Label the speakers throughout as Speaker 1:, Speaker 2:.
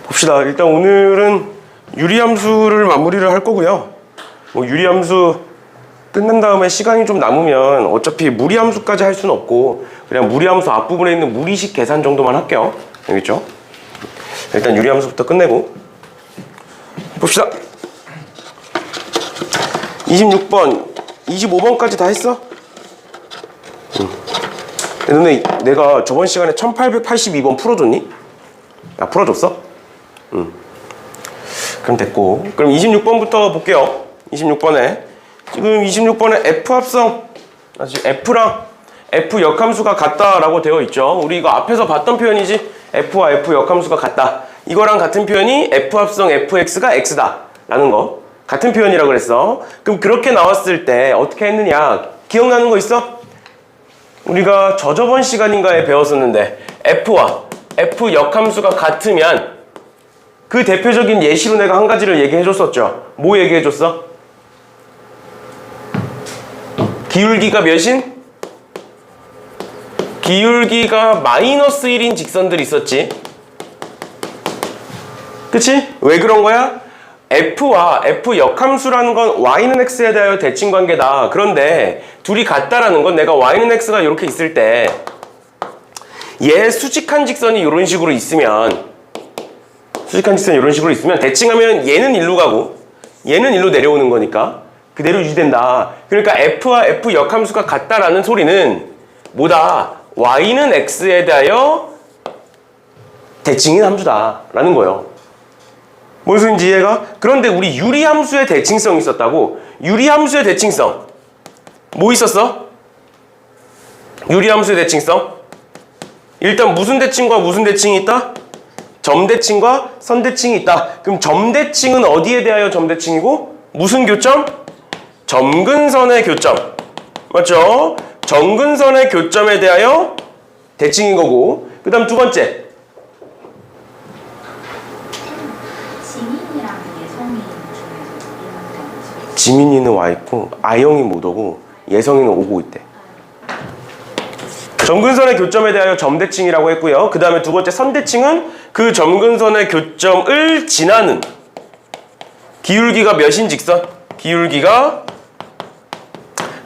Speaker 1: 봅시다. 일단 오늘은 유리함수를 마무리를 할 거고요. 뭐 유리함수 끝난 다음에 시간이 좀 남으면 어차피 무리함수까지 할 수는 없고 그냥 무리함수 앞부분에 있는 무리식 계산 정도만 할게요. 알겠죠? 일단 유리함수부터 끝내고 봅시다. 26번, 25번까지 다 했어? 너네 내가 저번 시간에 1882번 풀어줬니? 아, 풀어줬어? 그럼 됐고. 그럼 26번부터 볼게요. 26번에 지금 26번에 F 합성, F랑 F 역함수가 같다라고 되어 있죠. 우리 이거 앞에서 봤던 표현이지. F와 F 역함수가 같다. 이거랑 같은 표현이 F 합성 Fx가 X다 라는 거. 같은 표현이라고 그랬어. 그럼 그렇게 나왔을 때 어떻게 했느냐? 기억나는 거 있어? 우리가 저저번 시간인가에 배웠었는데 F와 F 역함수가 같으면 그 대표적인 예시로 내가 한 가지를 얘기해 줬었죠. 뭐 얘기해 줬어? 기울기가 몇인? 기울기가 마이너스 1인 직선들이 있었지. 그치? 왜 그런 거야? F와 F 역함수라는 건 Y는 X에 대하여 대칭관계다. 그런데 둘이 같다라는 건 내가 Y는 X가 이렇게 있을 때 얘 수직한 직선이 이런 식으로 있으면 대칭하면 얘는 일로 가고 얘는 일로 내려오는 거니까 그대로 유지된다. 그러니까 F와 F 역함수가 같다라는 소리는 뭐다? Y는 X에 대하여 대칭인 함수다 라는 거예요. 뭔 소린지 이해가? 그런데 우리 유리함수의 대칭성이 있었다고. 유리함수의 대칭성 뭐 있었어? 유리함수의 대칭성 일단 무슨 대칭과 무슨 대칭이 있다? 점대칭과 선대칭이 있다. 그럼 점대칭은 어디에 대하여 점대칭이고 무슨 교점? 점근선의 교점. 맞죠? 점근선의 교점에 대하여 대칭인 거고. 그 다음 두 번째
Speaker 2: 지민이랑 예성이 중에서 이런 거
Speaker 1: 지민이는 와 있고 아영이 못 오고 예성이는 오고 있대. 점근선의 교점에 대하여 점대칭이라고 했고요. 그 다음에 두 번째 선대칭은 그 점근선의 교점을 지나는 기울기가 몇인 직선? 기울기가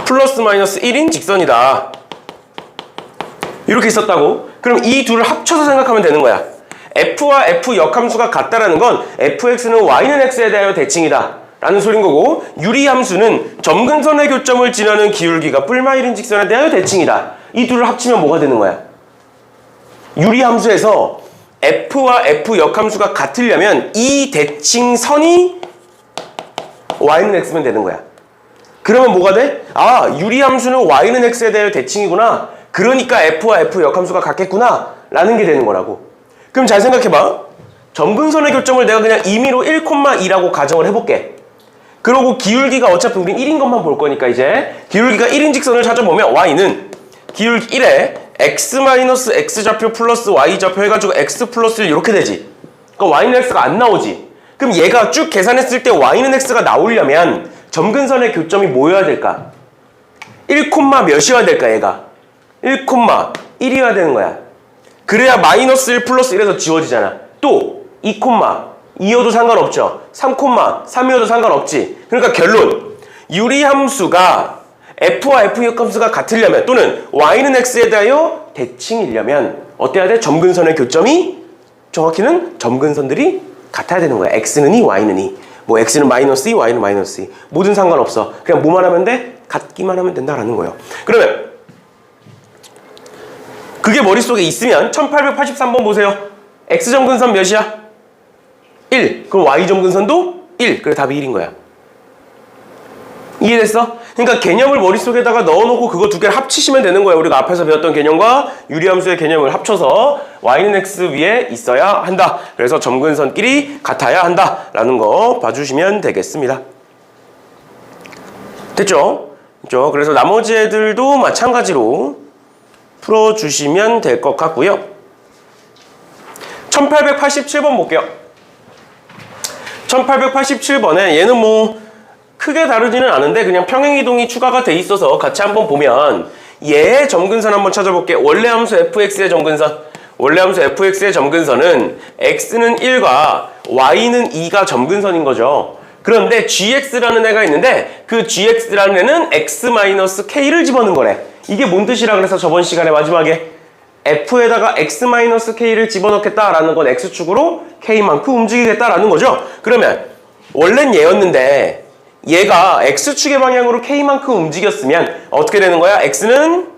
Speaker 1: 플러스 마이너스 1인 직선이다. 이렇게 있었다고. 그럼 이 둘을 합쳐서 생각하면 되는 거야. F와 F 역함수가 같다라는 건 Fx는 Y는 X에 대하여 대칭이다 라는 소린 거고, 유리함수는 점근선의 교점을 지나는 기울기가 뿔마 1인 직선에 대하여 대칭이다. 이 둘을 합치면 뭐가 되는 거야? 유리함수에서 F와 F 역함수가 같으려면 이 대칭선이 Y는 X면 되는 거야. 그러면 뭐가 돼? 아, 유리함수는 Y는 X에 대하여 대칭이구나. 그러니까 F와 F 역함수가 같겠구나 라는 게 되는 거라고. 그럼 잘 생각해봐. 점근선의 교점을 내가 그냥 임의로 1,2라고 가정을 해볼게. 그러고 기울기가 어차피 우린 1인 것만 볼 거니까 이제 기울기가 1인 직선을 찾아보면 Y는 기울기 1에 x-x좌표 플러스 y좌표 해가지고 x 플러스 1 이렇게 되지. 그러니까 y는 x가 안 나오지. 그럼 얘가 쭉 계산했을 때 y는 x가 나오려면 점근선의 교점이 뭐여야 될까? 1, 몇이어야 될까 얘가? 1,1이어야 되는 거야. 그래야 마이너스 1 플러스 1에서 지워지잖아. 또 2,2여도 상관없죠. 3,3이어도 상관없지. 그러니까 결론, 유리함수가 F와 F 역함수가 같으려면 또는 Y는 X에 대하여 대칭이려면 어때야 돼? 점근선의 교점이 정확히는 점근선들이 같아야 되는 거야. X는 2, Y는 2. 뭐 X는 마이너스 2, Y는 마이너스 2. 뭐든 상관없어. 그냥 뭐만 하면 돼? 같기만 하면 된다라는 거예요. 그러면 그게 머릿속에 있으면 1883번 보세요. X 점근선 몇이야? 1. 그럼 Y 점근선도 1. 그래 답이 1인 거야. 이해됐어? 그러니까 개념을 머릿속에다가 넣어놓고 그거 두 개를 합치시면 되는 거예요. 우리가 앞에서 배웠던 개념과 유리함수의 개념을 합쳐서 Y는 X 위에 있어야 한다. 그래서 점근선끼리 같아야 한다 라는 거 봐주시면 되겠습니다. 됐죠? 그렇죠? 그래서 나머지 애들도 마찬가지로 풀어주시면 될 것 같고요. 1887번 볼게요. 1887번에 얘는 뭐 크게 다르지는 않은데 그냥 평행이동이 추가가 돼 있어서 같이 한번 보면 얘의 점근선 한번 찾아볼게. 원래 함수 fx의 점근선. 원래 함수 fx의 점근선은 x는 1과 y는 2가 점근선인 거죠. 그런데 gx라는 애가 있는데 그 gx라는 애는 x-k를 집어넣은 거래. 이게 뭔 뜻이라 그래서 저번 시간에 마지막에 f에다가 x-k를 집어넣겠다라는 건 x축으로 k만큼 움직이겠다라는 거죠. 그러면 원래는 얘였는데 얘가 x축의 방향으로 k만큼 움직였으면 어떻게 되는 거야? x는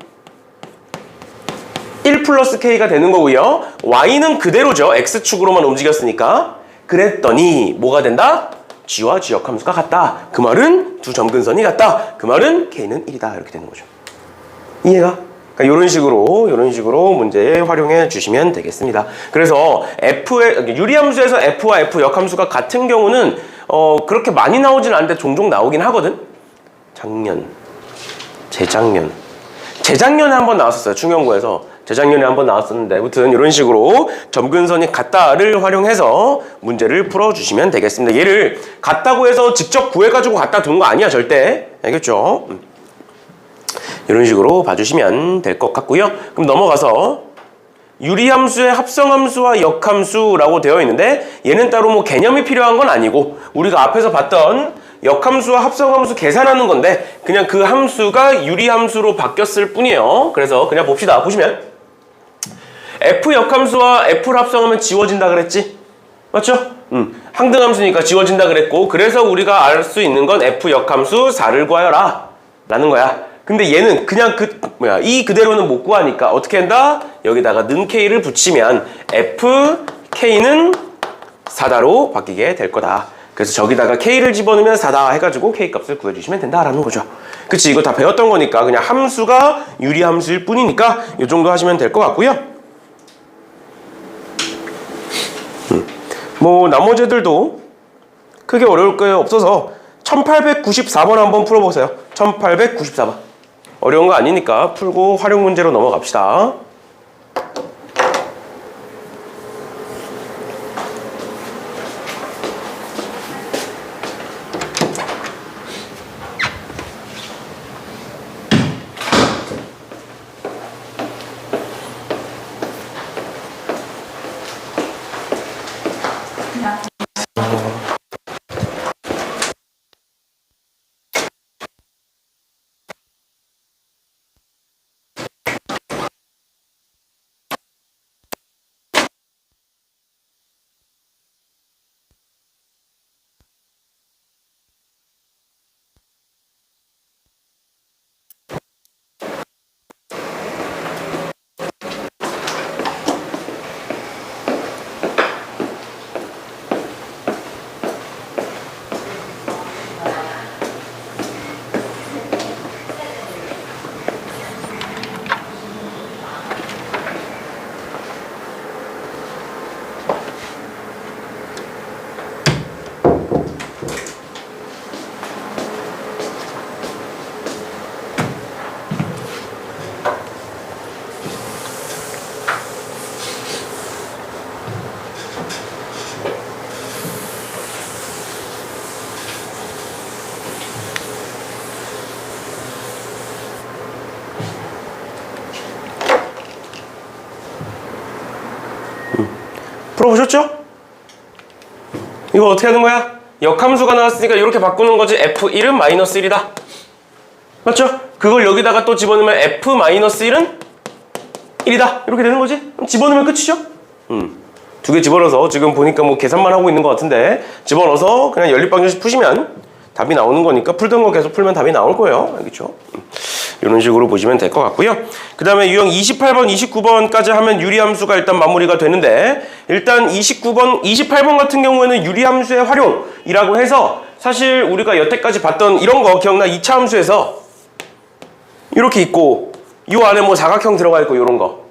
Speaker 1: 1 플러스 k가 되는 거고요. y는 그대로죠. x축으로만 움직였으니까. 그랬더니 뭐가 된다? g와 g역함수가 같다. 그 말은 두 점근선이 같다. 그 말은 k는 1이다. 이렇게 되는 거죠. 이해가? 그러니까 이런 식으로 문제에 활용해 주시면 되겠습니다. 그래서 f의 유리함수에서 f와 f 역함수가 같은 경우는 그렇게 많이 나오진 않는데 종종 나오긴 하거든. 재작년에 한번 나왔었어요. 중형고에서. 재작년에 한번 나왔었는데 아무튼 이런 식으로 점근선이 같다를 활용해서 문제를 풀어주시면 되겠습니다. 얘를 같다고 해서 직접 구해가지고 갖다 둔 거 아니야 절대. 알겠죠? 이런 식으로 봐주시면 될 것 같고요. 그럼 넘어가서 유리함수의 합성함수와 역함수라고 되어 있는데 얘는 따로 뭐 개념이 필요한 건 아니고 우리가 앞에서 봤던 역함수와 합성함수 계산하는 건데 그냥 그 함수가 유리함수로 바뀌었을 뿐이에요. 그래서 그냥 봅시다. 보시면 f 역함수와 f를 합성하면 지워진다 그랬지? 맞죠? 항등함수니까 지워진다 그랬고 그래서 우리가 알 수 있는 건 f 역함수 4를 구하여라 라는 거야. 근데 얘는 그냥 이 그대로는 못 구하니까 어떻게 한다? 여기다가 는 k를 붙이면 f k는 4다로 바뀌게 될 거다. 그래서 저기다가 k를 집어넣으면 4다 해가지고 k 값을 구해주시면 된다라는 거죠. 그치? 이거 다 배웠던 거니까 그냥 함수가 유리함수일 뿐이니까 이 정도 하시면 될 것 같고요. 뭐 나머지 애들도 크게 어려울 거 없어서 1894번 한번 풀어보세요. 1894번. 어려운 거 아니니까 풀고 활용 문제로 넘어갑시다. 풀어보셨죠? 이거 어떻게 하는 거야? 역함수가 나왔으니까 이렇게 바꾸는 거지. F1은 마이너스 1이다. 맞죠? 그걸 여기다가 또 집어넣으면 F-1은 1이다. 이렇게 되는 거지? 그럼 집어넣으면 끝이죠? 두 개 집어넣어서 지금 보니까 뭐 계산만 하고 있는 것 같은데 집어넣어서 그냥 연립방정식 푸시면 답이 나오는 거니까 풀던 거 계속 풀면 답이 나올 거예요. 알겠죠? 이런 식으로 보시면 될 것 같고요. 그 다음에 유형 28번, 29번까지 하면 유리함수가 일단 마무리가 되는데 일단 28번 같은 경우에는 유리함수의 활용이라고 해서 사실 우리가 여태까지 봤던 이런 거 기억나? 2차 함수에서 이렇게 있고 이 안에 뭐 사각형 들어가 있고 이런 거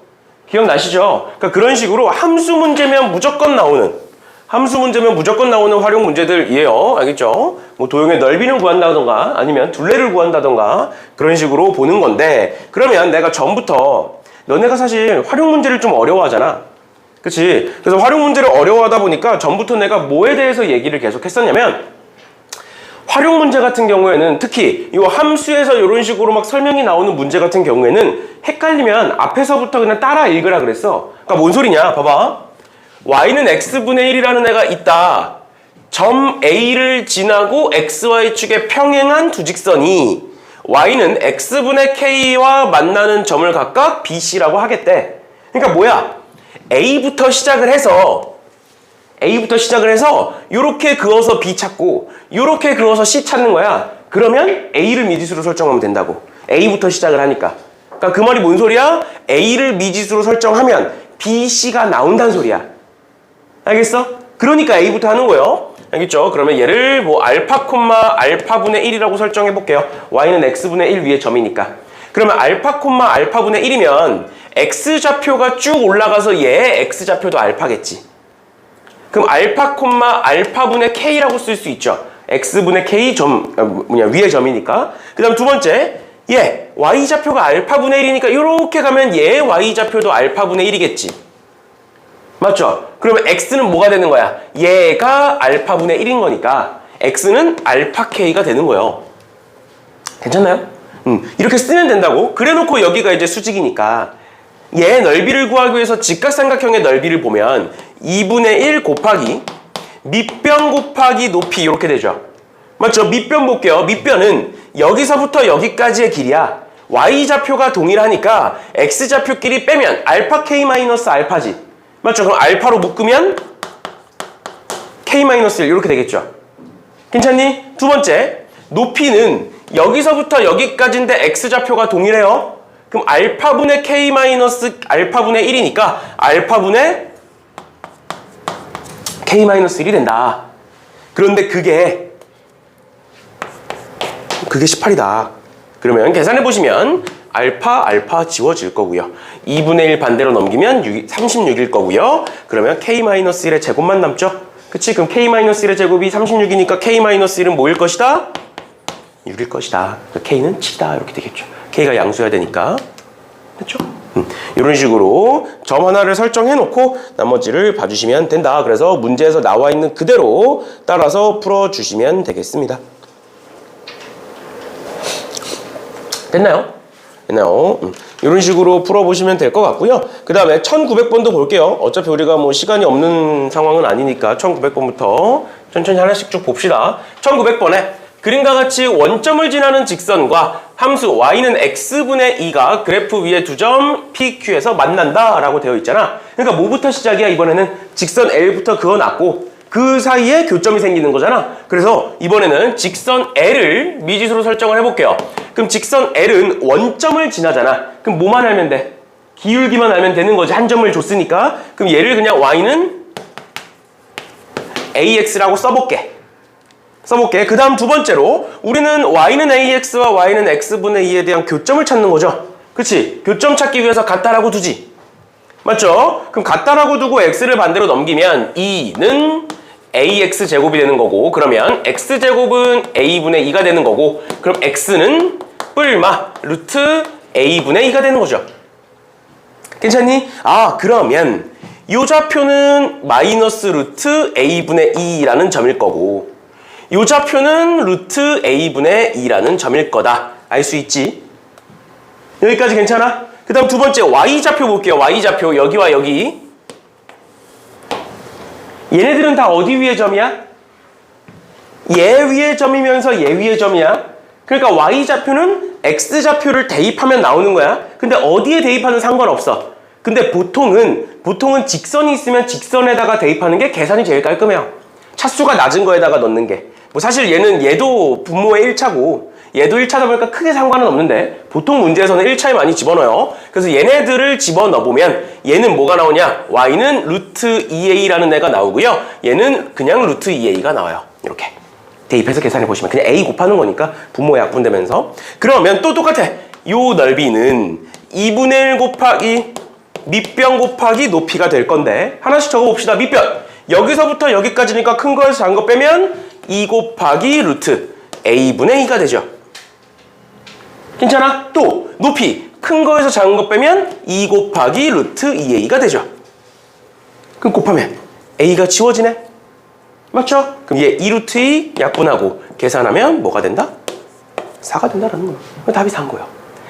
Speaker 1: 기억나시죠? 그러니까 그런 식으로 함수 문제면 무조건 나오는 활용 문제들이에요. 알겠죠? 뭐 도형의 넓이를 구한다던가 아니면 둘레를 구한다던가 그런 식으로 보는 건데 그러면 내가 전부터 너네가 사실 활용 문제를 좀 어려워하잖아. 그치? 그래서 활용 문제를 어려워하다 보니까 전부터 내가 뭐에 대해서 얘기를 계속 했었냐면 활용 문제 같은 경우에는 특히 이 함수에서 이런 식으로 막 설명이 나오는 문제 같은 경우에는 헷갈리면 앞에서부터 그냥 따라 읽으라 그랬어. 그러니까 뭔 소리냐? 봐봐. y는 x분의 1이라는 애가 있다. 점 A를 지나고 XY축에 평행한 두 직선이 y는 x분의 k와 만나는 점을 각각 BC라고 하겠대. 그러니까 뭐야? A부터 시작을 해서 요렇게 그어서 B 찾고 요렇게 그어서 C 찾는 거야. 그러면 A를 미지수로 설정하면 된다고. A부터 시작을 하니까. 그러니까 그 말이 뭔 소리야? A를 미지수로 설정하면 BC가 나온다는 소리야. 알겠어? 그러니까 A부터 하는 거예요. 알겠죠? 그러면 얘를 뭐 알파 콤마 알파분의 1이라고 설정해 볼게요. y는 x분의 1 위에 점이니까. 그러면 알파 콤마 알파분의 1이면 x좌표가 쭉 올라가서 얘의 x좌표도 알파겠지. 그럼 알파 콤마 알파분의 k라고 쓸 수 있죠. x분의 k 점 위에 점이니까. 그 다음 두 번째, 얘 y좌표가 알파분의 1이니까 이렇게 가면 얘의 y좌표도 알파분의 1이겠지. 맞죠? 그러면 x는 뭐가 되는 거야? 얘가 알파분의 1인 거니까 x는 알파 k가 되는 거예요. 괜찮나요? 이렇게 쓰면 된다고. 그래놓고 여기가 이제 수직이니까 얘 넓이를 구하기 위해서 직각삼각형의 넓이를 보면 2분의 1 곱하기 밑변 곱하기 높이 이렇게 되죠. 맞죠? 밑변 볼게요. 밑변은 여기서부터 여기까지의 길이야. y좌표가 동일하니까 x좌표끼리 빼면 알파 k 마이너스 알파지. 맞죠? 그럼 알파로 묶으면 k-1 이렇게 되겠죠. 괜찮니? 두 번째, 높이는 여기서부터 여기까지인데 x좌표가 동일해요. 그럼 알파분의 k 마이너스 알파분의 1이니까 알파분의 k-1이 된다. 그런데 그게 18이다. 그러면 계산해 보시면 알파 지워질 거고요. 2분의 1 반대로 넘기면 36일 거고요. 그러면 k-1의 제곱만 남죠? 그치? 그럼 k-1의 제곱이 36이니까 k-1은 뭐일 것이다? 6일 것이다. k는 7이다. 이렇게 되겠죠. k가 양수여야 되니까. 됐죠? 이런 식으로 점 하나를 설정해 놓고 나머지를 봐주시면 된다. 그래서 문제에서 나와 있는 그대로 따라서 풀어주시면 되겠습니다. 됐나요? 이런 식으로 풀어보시면 될 것 같고요. 그 다음에 1900번도 볼게요. 어차피 우리가 뭐 시간이 없는 상황은 아니니까 1900번부터 천천히 하나씩 쭉 봅시다. 1900번에 그림과 같이 원점을 지나는 직선과 함수 y는 x분의 2가 그래프 위에 두 점 PQ에서 만난다 라고 되어 있잖아. 그러니까 뭐부터 시작이야? 이번에는 직선 L부터 그어놨고 그 사이에 교점이 생기는 거잖아. 그래서 이번에는 직선 L을 미지수로 설정을 해볼게요. 그럼 직선 L은 원점을 지나잖아. 그럼 뭐만 알면 돼? 기울기만 알면 되는 거지. 한 점을 줬으니까. 그럼 얘를 그냥 y는 AX라고 써볼게. 그 다음 두 번째로 우리는 y는 AX와 y는 x분의 2에 대한 교점을 찾는 거죠. 그치? 교점 찾기 위해서 같다라고 두지. 맞죠? 그럼 같다라고 두고 x를 반대로 넘기면 2는 ax 제곱이 되는 거고, 그러면 x제곱은 a분의 2가 되는 거고, 그럼 x는 뿔마 루트 a분의 2가 되는 거죠. 괜찮니? 아, 그러면 이 좌표는 마이너스 루트 a분의 2라는 점일 거고 이 좌표는 루트 a분의 2라는 점일 거다. 알 수 있지? 여기까지 괜찮아? 그 다음 두 번째 y좌표 볼게요. y좌표 여기와 여기. 얘네들은 다 어디 위에 점이야? 얘 위에 점이면서 얘 위에 점이야. 그러니까 y좌표는 x좌표를 대입하면 나오는 거야. 근데 어디에 대입하는 상관없어. 근데 보통은 직선이 있으면 직선에다가 대입하는 게 계산이 제일 깔끔해요. 차수가 낮은 거에다가 넣는 게. 뭐 사실 얘도 분모의 1차고 얘도 1차다 보니까 크게 상관은 없는데 보통 문제에서는 1차에 많이 집어넣어요. 그래서 얘네들을 집어넣어보면 얘는 뭐가 나오냐? y는 루트 2a라는 애가 나오고요. 얘는 그냥 루트 2a가 나와요. 이렇게 대입해서 계산해보시면 그냥 a 곱하는 거니까 분모에 약분되면서. 그러면 또 똑같아. 요 넓이는 2분의 1 곱하기 밑변 곱하기 높이가 될 건데 하나씩 적어봅시다. 밑변 여기서부터 여기까지니까 큰 거에서 작은 거 빼면 2 곱하기 루트 a분의 2가 되죠. 괜찮아? 또 높이 큰 거에서 작은 거 빼면 2 곱하기 루트 2a가 되죠. 그럼 곱하면 a가 지워지네. 맞죠? 그럼 얘 2루트 2 약분하고 계산하면 뭐가 된다? 4가 된다라는 거야. 답이 4인 거야.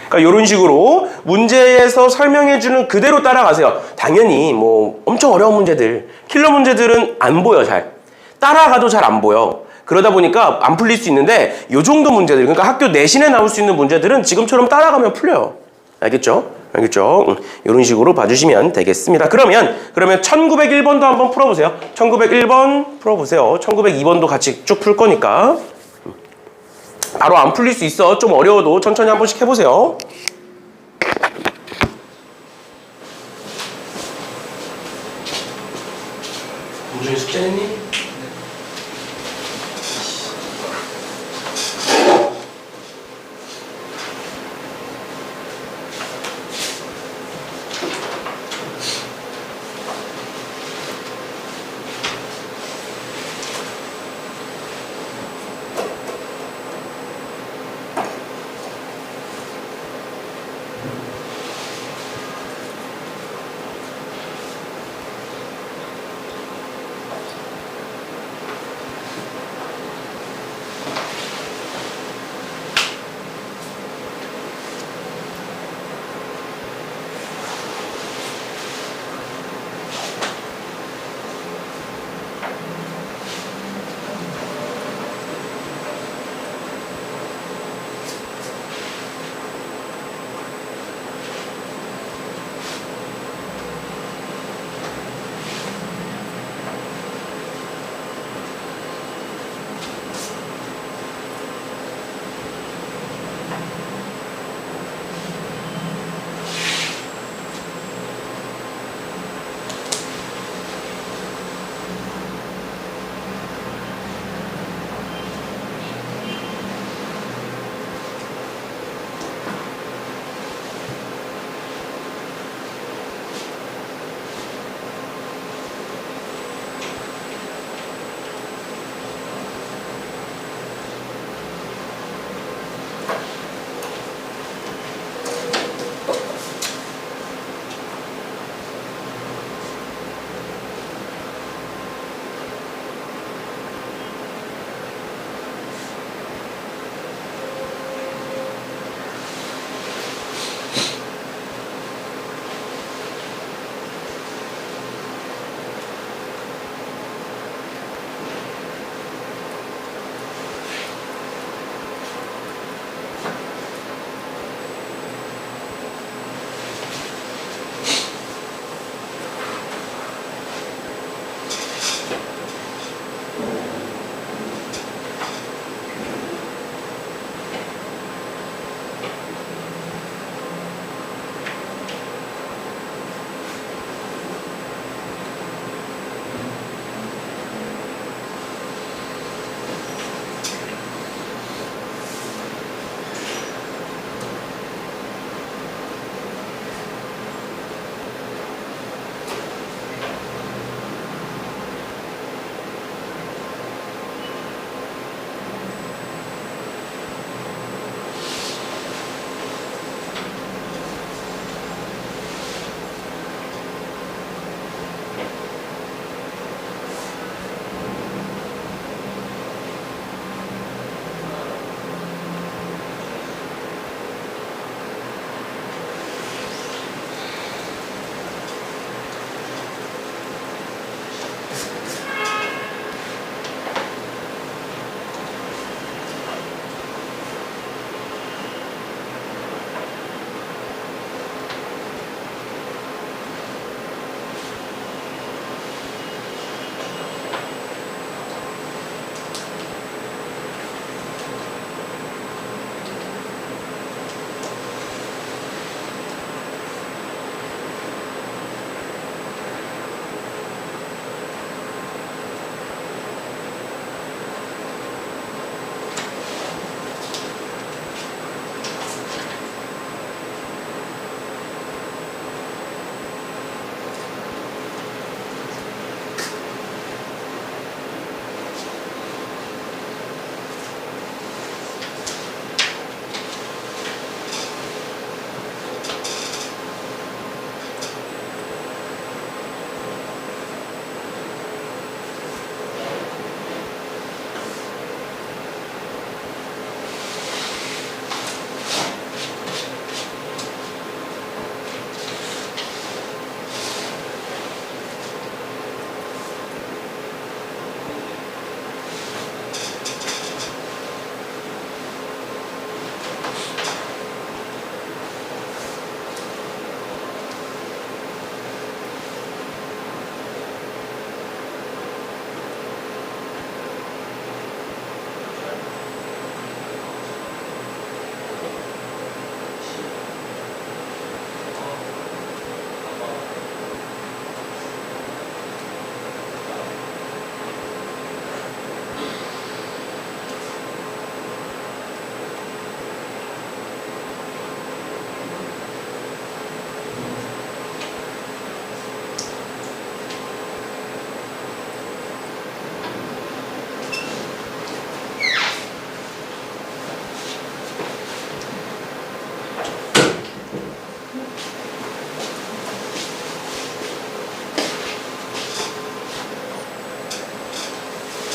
Speaker 1: 그러니까 이런 식으로 문제에서 설명해주는 그대로 따라가세요. 당연히 뭐 엄청 어려운 문제들, 킬러 문제들은 안 보여 잘. 따라가도 잘 안 보여. 그러다 보니까 안 풀릴 수 있는데 요 정도 문제들, 그러니까 학교 내신에 나올 수 있는 문제들은 지금처럼 따라가면 풀려요. 알겠죠? 알겠죠? 이런 식으로 봐주시면 되겠습니다. 그러면 1901번도 한번 풀어보세요. 1901번 풀어보세요. 1902번도 같이 쭉 풀 거니까. 바로 안 풀릴 수 있어. 좀 어려워도 천천히 한 번씩 해보세요. 문준이 숙제 했니?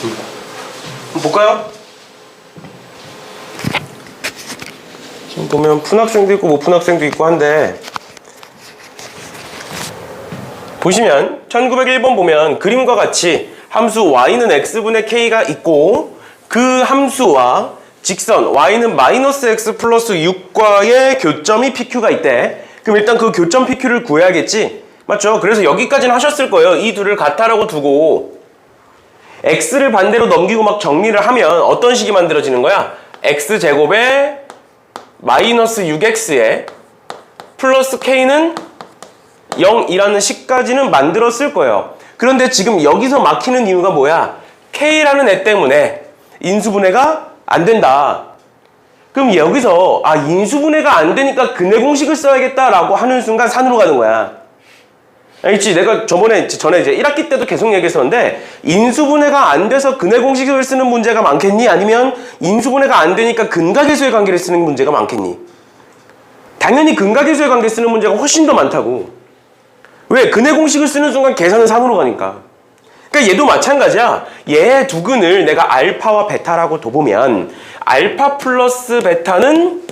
Speaker 1: 한번 볼까요? 지금 보면 푼학생도 있고 못 푼학생도 있고 한데 보시면 1901번 보면 그림과 같이 함수 y는 x분의 k가 있고 그 함수와 직선 y는 마이너스 x 플러스 6과의 교점이 pq가 있대. 그럼 일단 그 교점 pq를 구해야겠지? 맞죠? 그래서 여기까지는 하셨을 거예요. 이 둘을 같다라고 두고 x를 반대로 넘기고 막 정리를 하면 어떤 식이 만들어지는 거야? x제곱에 마이너스 6x에 플러스 k는 0이라는 식까지는 만들었을 거예요. 그런데 지금 여기서 막히는 이유가 뭐야? k라는 애 때문에 인수분해가 안 된다. 그럼 여기서 인수분해가 안 되니까 근해 공식을 써야겠다라고 하는 순간 산으로 가는 거야. 알겠지? 내가 전에 이제 1학기 때도 계속 얘기했었는데 인수분해가 안 돼서 근해 공식을 쓰는 문제가 많겠니? 아니면 인수분해가 안 되니까 근각계수의 관계를 쓰는 문제가 많겠니? 당연히 근각계수의 관계 쓰는 문제가 훨씬 더 많다고. 왜? 근해 공식을 쓰는 순간 계산은 3으로 가니까. 그러니까 얘도 마찬가지야. 얘 두 근을 내가 알파와 베타라고 둬보면 알파 플러스 베타는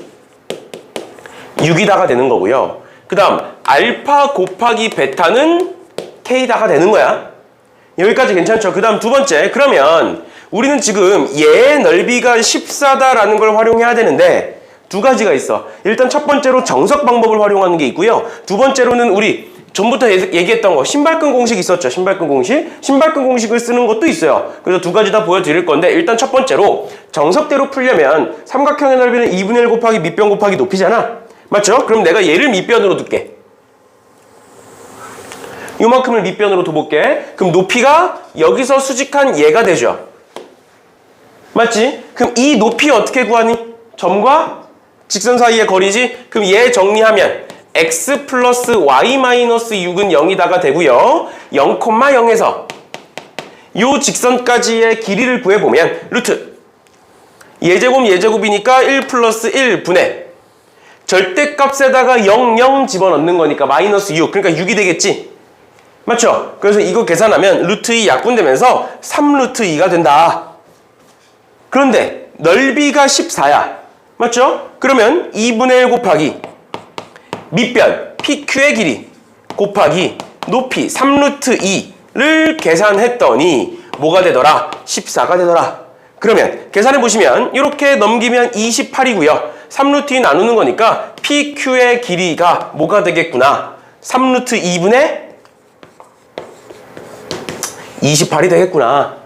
Speaker 1: 6이다가 되는 거고요. 그 다음 알파 곱하기 베타는 k다가 되는 거야. 여기까지 괜찮죠? 그 다음 두 번째, 그러면 우리는 지금 얘의 넓이가 14다라는 걸 활용해야 되는데 두 가지가 있어. 일단 첫 번째로 정석 방법을 활용하는 게 있고요. 두 번째로는 우리 전부터 얘기했던 거 신발끈 공식 있었죠. 신발끈 공식을 쓰는 것도 있어요. 그래서 두 가지 다 보여드릴 건데 일단 첫 번째로 정석대로 풀려면 삼각형의 넓이는 2분의 1 곱하기 밑변 곱하기 높이잖아. 맞죠? 그럼 내가 얘를 밑변으로 둘게. 요만큼을 밑변으로 둬볼게. 그럼 높이가 여기서 수직한 얘가 되죠. 맞지? 그럼 이 높이 어떻게 구하니? 점과 직선 사이의 거리지? 그럼 얘 정리하면 x 플러스 y 마이너스 6은 0이다가 되고요. 0,0에서 요 직선까지의 길이를 구해보면 루트 얘제곱이니까 1 플러스 1분의 절대값에다가 0, 0 집어넣는 거니까 마이너스 6. 그러니까 6이 되겠지? 맞죠? 그래서 이거 계산하면 루트 2 약분되면서 3루트 2가 된다. 그런데 넓이가 14야. 맞죠? 그러면 2분의 1 곱하기 밑변 PQ의 길이 곱하기 높이 3루트 2를 계산했더니 뭐가 되더라? 14가 되더라. 그러면 계산해 보시면 이렇게 넘기면 28이고요. 3루트 2 나누는 거니까 PQ의 길이가 뭐가 되겠구나? 3루트 2분의 28이 되겠구나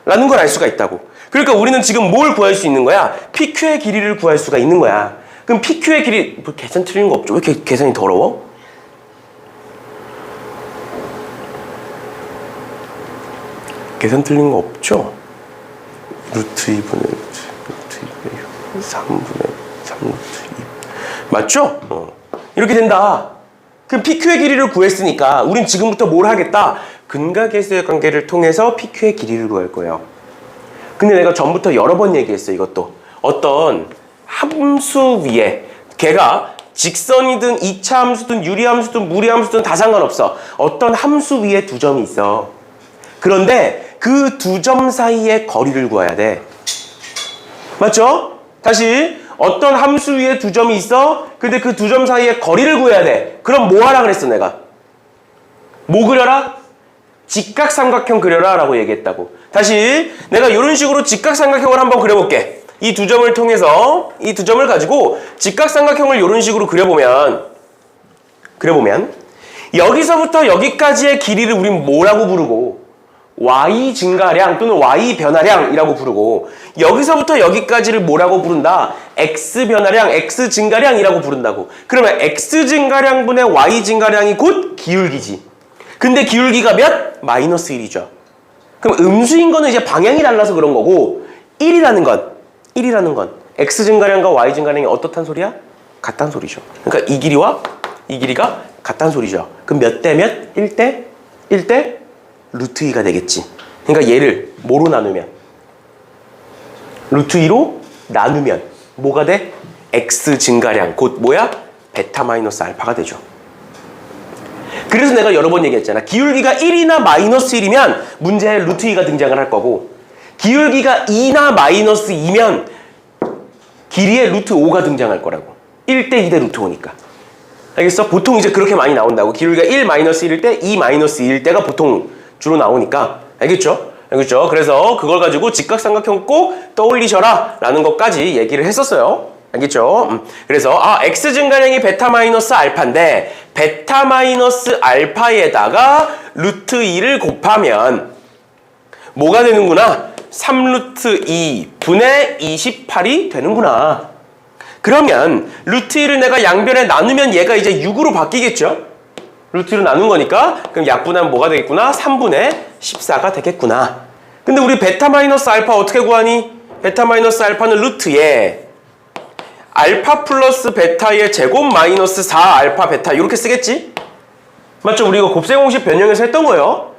Speaker 1: 라는 걸 알 수가 있다고. 그러니까 우리는 지금 뭘 구할 수 있는 거야? PQ의 길이를 구할 수가 있는 거야. 그럼 PQ의 길이 뭐 계산 틀린 거 없죠? 왜 이렇게 계산이 더러워? 계산 틀린 거 없죠? 루트 2분의 루트 2분의 3분의 3루트 2 맞죠? 이렇게 된다. 그럼 PQ의 길이를 구했으니까 우린 지금부터 뭘 하겠다? 근각계수의 관계를 통해서 PQ의 길이를 구할 거예요. 근데 내가 전부터 여러 번 얘기했어. 이것도 어떤 함수 위에 걔가 직선이든 2차 함수든 유리함수든 무리함수든 다 상관없어. 어떤 함수 위에 두 점이 있어. 그런데 그 두 점 사이의 거리를 구해야 돼. 맞죠? 다시 어떤 함수 위에 두 점이 있어. 근데 그 두 점 사이의 거리를 구해야 돼. 그럼 뭐 하라 그랬어 내가? 뭐 그려라? 직각삼각형 그려라 라고 얘기했다고. 다시 내가 이런 식으로 직각삼각형을 한번 그려볼게. 이 두 점을 통해서 이 두 점을 가지고 직각삼각형을 이런 식으로 그려보면 여기서부터 여기까지의 길이를 우린 뭐라고 부르고 y 증가량 또는 y 변화량이라고 부르고 여기서부터 여기까지를 뭐라고 부른다? x 변화량, x 증가량이라고 부른다고. 그러면 x 증가량분의 y 증가량이 곧 기울기지. 근데 기울기가 몇? 마이너스 1이죠. 그럼 음수인 거는 이제 방향이 달라서 그런 거고 1이라는 건 x 증가량과 y 증가량이 어떻단 소리야? 같단 소리죠. 그러니까 이 길이와 이 길이가 같단 소리죠. 그럼 몇 대 몇? 1대 1대 루트 2가 되겠지. 그러니까 얘를 뭐로 나누면? 루트 2로 나누면 뭐가 돼? x 증가량 곧 뭐야? 베타 마이너스 알파가 되죠. 그래서 내가 여러 번 얘기했잖아. 기울기가 1이나 마이너스 1이면 문제에 루트 2가 등장을 할 거고 기울기가 2나 마이너스 2면 길이에 루트 5가 등장할 거라고. 1대 2대 루트 5니까. 알겠어? 보통 이제 그렇게 많이 나온다고. 기울기가 1 마이너스 1일 때 2 마이너스 2일 때가 보통 주로 나오니까. 알겠죠? 알겠죠? 그래서 그걸 가지고 직각삼각형 꼭 떠올리셔라 라는 것까지 얘기를 했었어요. 알겠죠? 그래서 x 증가량이 베타 마이너스 알파인데 베타 마이너스 알파에다가 루트 2를 곱하면 뭐가 되는구나? 3루트 2 분의 28이 되는구나. 그러면 루트 2를 내가 양변에 나누면 얘가 이제 6으로 바뀌겠죠? 루트 2로 나눈 거니까 그럼 약분하면 뭐가 되겠구나? 3분의 14가 되겠구나. 근데 우리 베타 마이너스 알파 어떻게 구하니? 베타 마이너스 알파는 루트에 알파 플러스 베타의 제곱 마이너스 4 알파 베타 이렇게 쓰겠지? 맞죠? 우리 이거 곱셈 공식 변형해서 했던 거예요.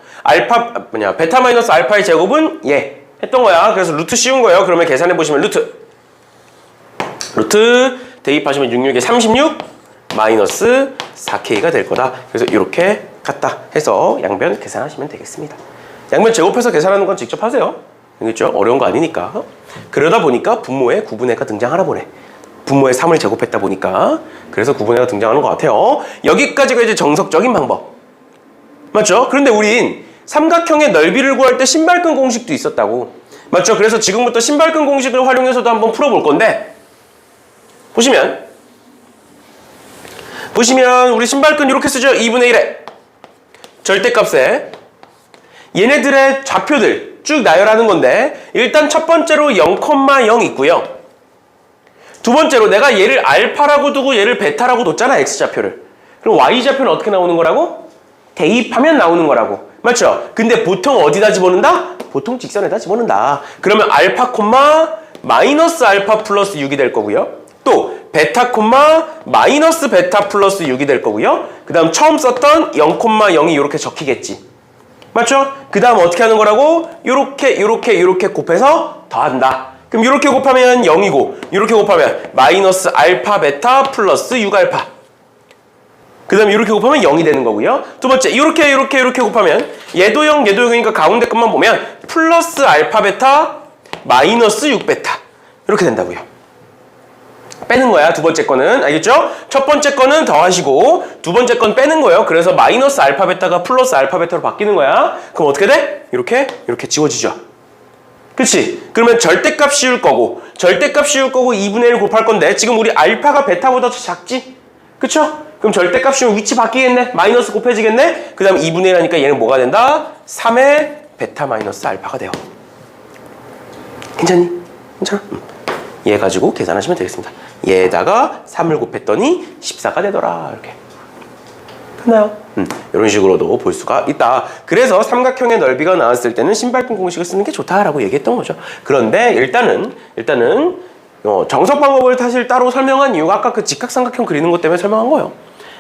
Speaker 1: 베타 마이너스 알파의 제곱은 했던 거야. 그래서 루트 씌운 거예요. 그러면 계산해 보시면 루트 대입하시면 66에 36 마이너스 4K가 될 거다. 그래서 이렇게 갖다 해서 양변 계산하시면 되겠습니다. 양변 제곱해서 계산하는 건 직접 하세요. 알겠죠? 어려운 거 아니니까. 그러다 보니까 분모에 9분의가 등장하나 보네. 분모에 3을 제곱했다 보니까. 그래서 9분의가 등장하는 것 같아요. 여기까지가 이제 정석적인 방법. 맞죠? 그런데 우린 삼각형의 넓이를 구할 때 신발끈 공식도 있었다고. 맞죠? 그래서 지금부터 신발끈 공식을 활용해서도 한번 풀어볼 건데 보시면 우리 신발끈 이렇게 쓰죠. 2분의 1에 절대값에 얘네들의 좌표들 쭉 나열하는 건데 일단 첫 번째로 0,0 있고요. 두 번째로 내가 얘를 알파라고 두고 얘를 베타라고 뒀잖아. X좌표를. 그럼 Y좌표는 어떻게 나오는 거라고? 대입하면 나오는 거라고. 맞죠? 근데 보통 어디다 집어넣는다? 보통 직선에다 집어넣는다. 그러면 알파 콤마 마이너스 알파 플러스 6이 될 거고요. 또 베타 콤마 마이너스 베타 플러스 6이 될 거고요. 그 다음 처음 썼던 0,0이 이렇게 적히겠지. 맞죠? 그 다음 어떻게 하는 거라고? 요렇게 곱해서 더한다. 그럼 이렇게 곱하면 0이고 이렇게 곱하면 마이너스 알파 베타 플러스 6알파. 그 다음에 이렇게 곱하면 0이 되는 거고요. 두 번째 이렇게 곱하면 얘도 0 얘도 0이니까 가운데 것만 보면 플러스 알파 베타 마이너스 6베타 이렇게 된다고요. 빼는 거야. 두 번째 거는. 알겠죠? 첫 번째 거는 더하시고 두 번째 건 빼는 거예요. 그래서 마이너스 알파 베타가 플러스 알파 베타로 바뀌는 거야. 그럼 어떻게 돼? 이렇게 지워지죠. 그치? 그러면 절대값 씌울 거고 2분의 1 곱할 건데 지금 우리 알파가 베타보다 더 작지? 그쵸? 그럼 절대값 씌우면 위치 바뀌겠네? 마이너스 곱해지겠네? 그 다음 2분의 1 하니까 얘는 뭐가 된다? 3의 베타 마이너스 알파가 돼요. 괜찮니? 괜찮아? 얘 가지고 계산하시면 되겠습니다. 얘에다가 3을 곱했더니 14가 되더라. 이렇게. 끝나요? 이런 식으로도 볼 수가 있다. 그래서 삼각형의 넓이가 나왔을 때는 신발끈 공식을 쓰는 게 좋다라고 얘기했던 거죠. 그런데 일단은 정석 방법을 사실 따로 설명한 이유가 아까 그 직각삼각형 그리는 것 때문에 설명한 거예요.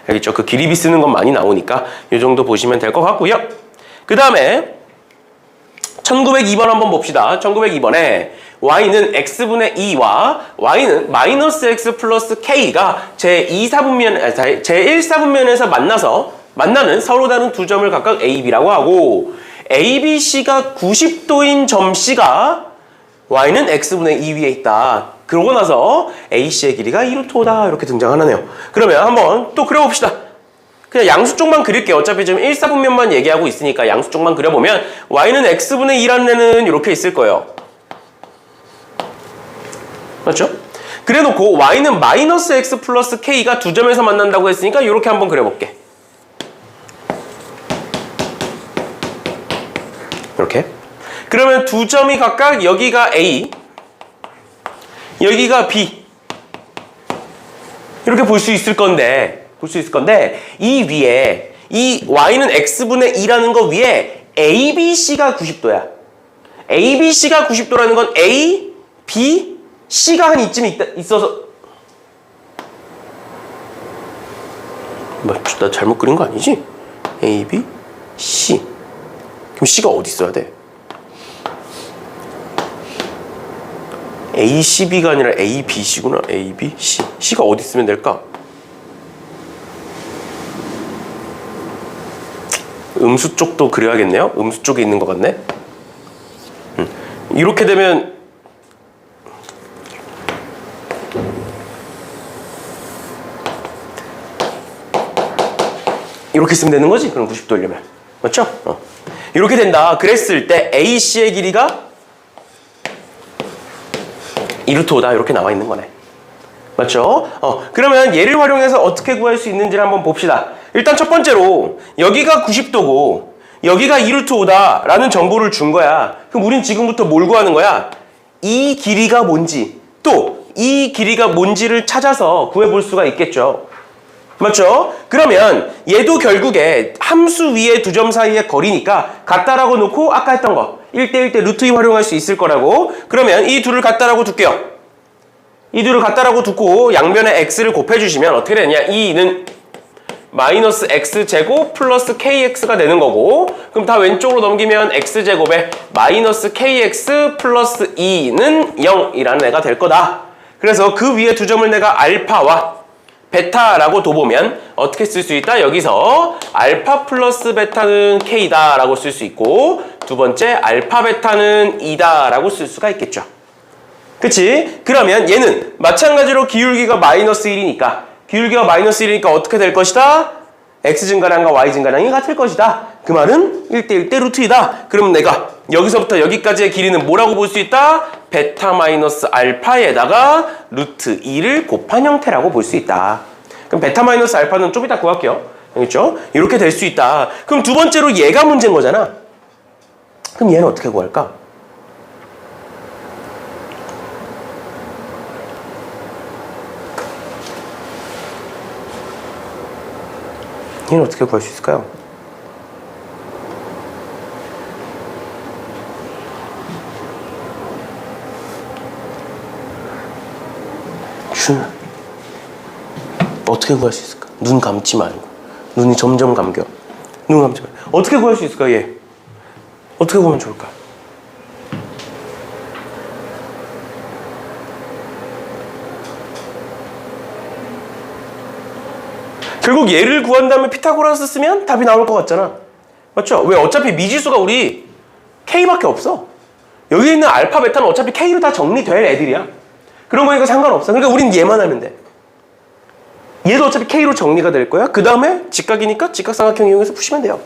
Speaker 1: 알겠죠? 그 기립이 쓰는 건 많이 나오니까 이 정도 보시면 될 것 같고요. 그 다음에 1902번 한번 봅시다. 1902번에 y는 x분의 2와 y는 마이너스 x 플러스 k가 제1사분면에서 만나는 서로 다른 두 점을 각각 a, b라고 하고 a, b, c가 90도인 점 c가 y는 x분의 2 위에 있다. 그러고 나서 AC의 길이가 2루트 5다 이렇게 등장하네요. 그러면 한번 또 그려봅시다. 그냥 양수 쪽만 그릴게요. 어차피 지금 1사분면만 얘기하고 있으니까 양수 쪽만 그려보면 y는 x분의 2라는 애는 이렇게 있을 거예요. 맞죠? 그래놓고 y는 마이너스 x 플러스 k가 두 점에서 만난다고 했으니까 이렇게 한번 그려볼게. 이렇게. 그러면 두 점이 각각 여기가 a, 여기가 b 이렇게 볼 수 있을 건데 이 위에 이 y는 x분의 2라는 거 위에 ABC가 90도야. ABC가 90도라는 건 A, B, C가 한 이쯤 있어서 나 잘못 그린 거 아니지? A, B, C. 그럼 C가 어디 있어야 돼? A, C, B가 아니라 A, B, C구나. A, B, C. C가 어디 있으면 될까? 음수 쪽도 그려야겠네요. 음수 쪽에 있는 것 같네. 이렇게 되면 이렇게 쓰면 되는 거지? 그럼 90도 올려면. 맞죠? 이렇게 된다. 그랬을 때 AC의 길이가 2루트5다. 이렇게 나와 있는 거네. 맞죠? 그러면 얘를 활용해서 어떻게 구할 수 있는지를 한번 봅시다. 일단 첫 번째로 여기가 90도고 여기가 2루트5다 라는 정보를 준 거야. 그럼 우린 지금부터 뭘 구하는 거야? 이 길이가 뭔지 또 이 길이가 뭔지를 찾아서 구해볼 수가 있겠죠. 맞죠? 그러면 얘도 결국에 함수 위에 두 점 사이의 거리니까 같다라고 놓고 아까 했던 거 1대1 대 루트 2 활용할 수 있을 거라고. 그러면 이 둘을 같다라고 둘게요. 이 둘을 같다라고 두고 양변에 x를 곱해주시면 어떻게 되냐? 2는 마이너스 x제곱 플러스 kx가 되는 거고, 그럼 다 왼쪽으로 넘기면 x제곱에 마이너스 kx 플러스 2는 0이라는 애가 될 거다. 그래서 그 위에 두 점을 내가 알파와 베타라고 둬보면 어떻게 쓸 수 있다? 여기서 알파 플러스 베타는 k다 라고 쓸 수 있고, 두 번째 알파 베타는 2다 라고 쓸 수가 있겠죠. 그치? 그러면 얘는 마찬가지로 기울기가 마이너스 1이니까 기울기가 마이너스 1이니까 어떻게 될 것이다? x 증가량과 y 증가량이 같을 것이다. 그 말은 1대1 대 루트 2다. 그럼 내가 여기서부터 여기까지의 길이는 뭐라고 볼 수 있다? 베타 마이너스 알파에다가 루트 2를 곱한 형태라고 볼 수 있다. 그럼 베타 마이너스 알파는 좀 이따 구할게요. 알겠죠? 이렇게 될 수 있다. 그럼 두 번째로 얘가 문제인 거잖아. 그럼 얘는 어떻게 구할까? 얘는 어떻게 구할 수 있을까요? 어떻게 구할 수 있을까? 눈 감지 말고. 눈이 점점 감겨. 눈 감지 말고. 어떻게 구할 수 있을까, 얘? 어떻게 구하면 좋을까? 결국 얘를 구한 다음에 피타고라스 쓰면 답이 나올 것 같잖아. 맞죠? 왜? 어차피 미지수가 우리 K밖에 없어. 여기 있는 알파, 베타는 어차피 K로 다 정리될 애들이야. 그런 거니까 상관없어. 그러니까 우린 얘만 하면 돼. 얘도 어차피 K로 정리가 될 거야. 그 다음에 직각이니까 직각삼각형 이용해서 푸시면 돼요.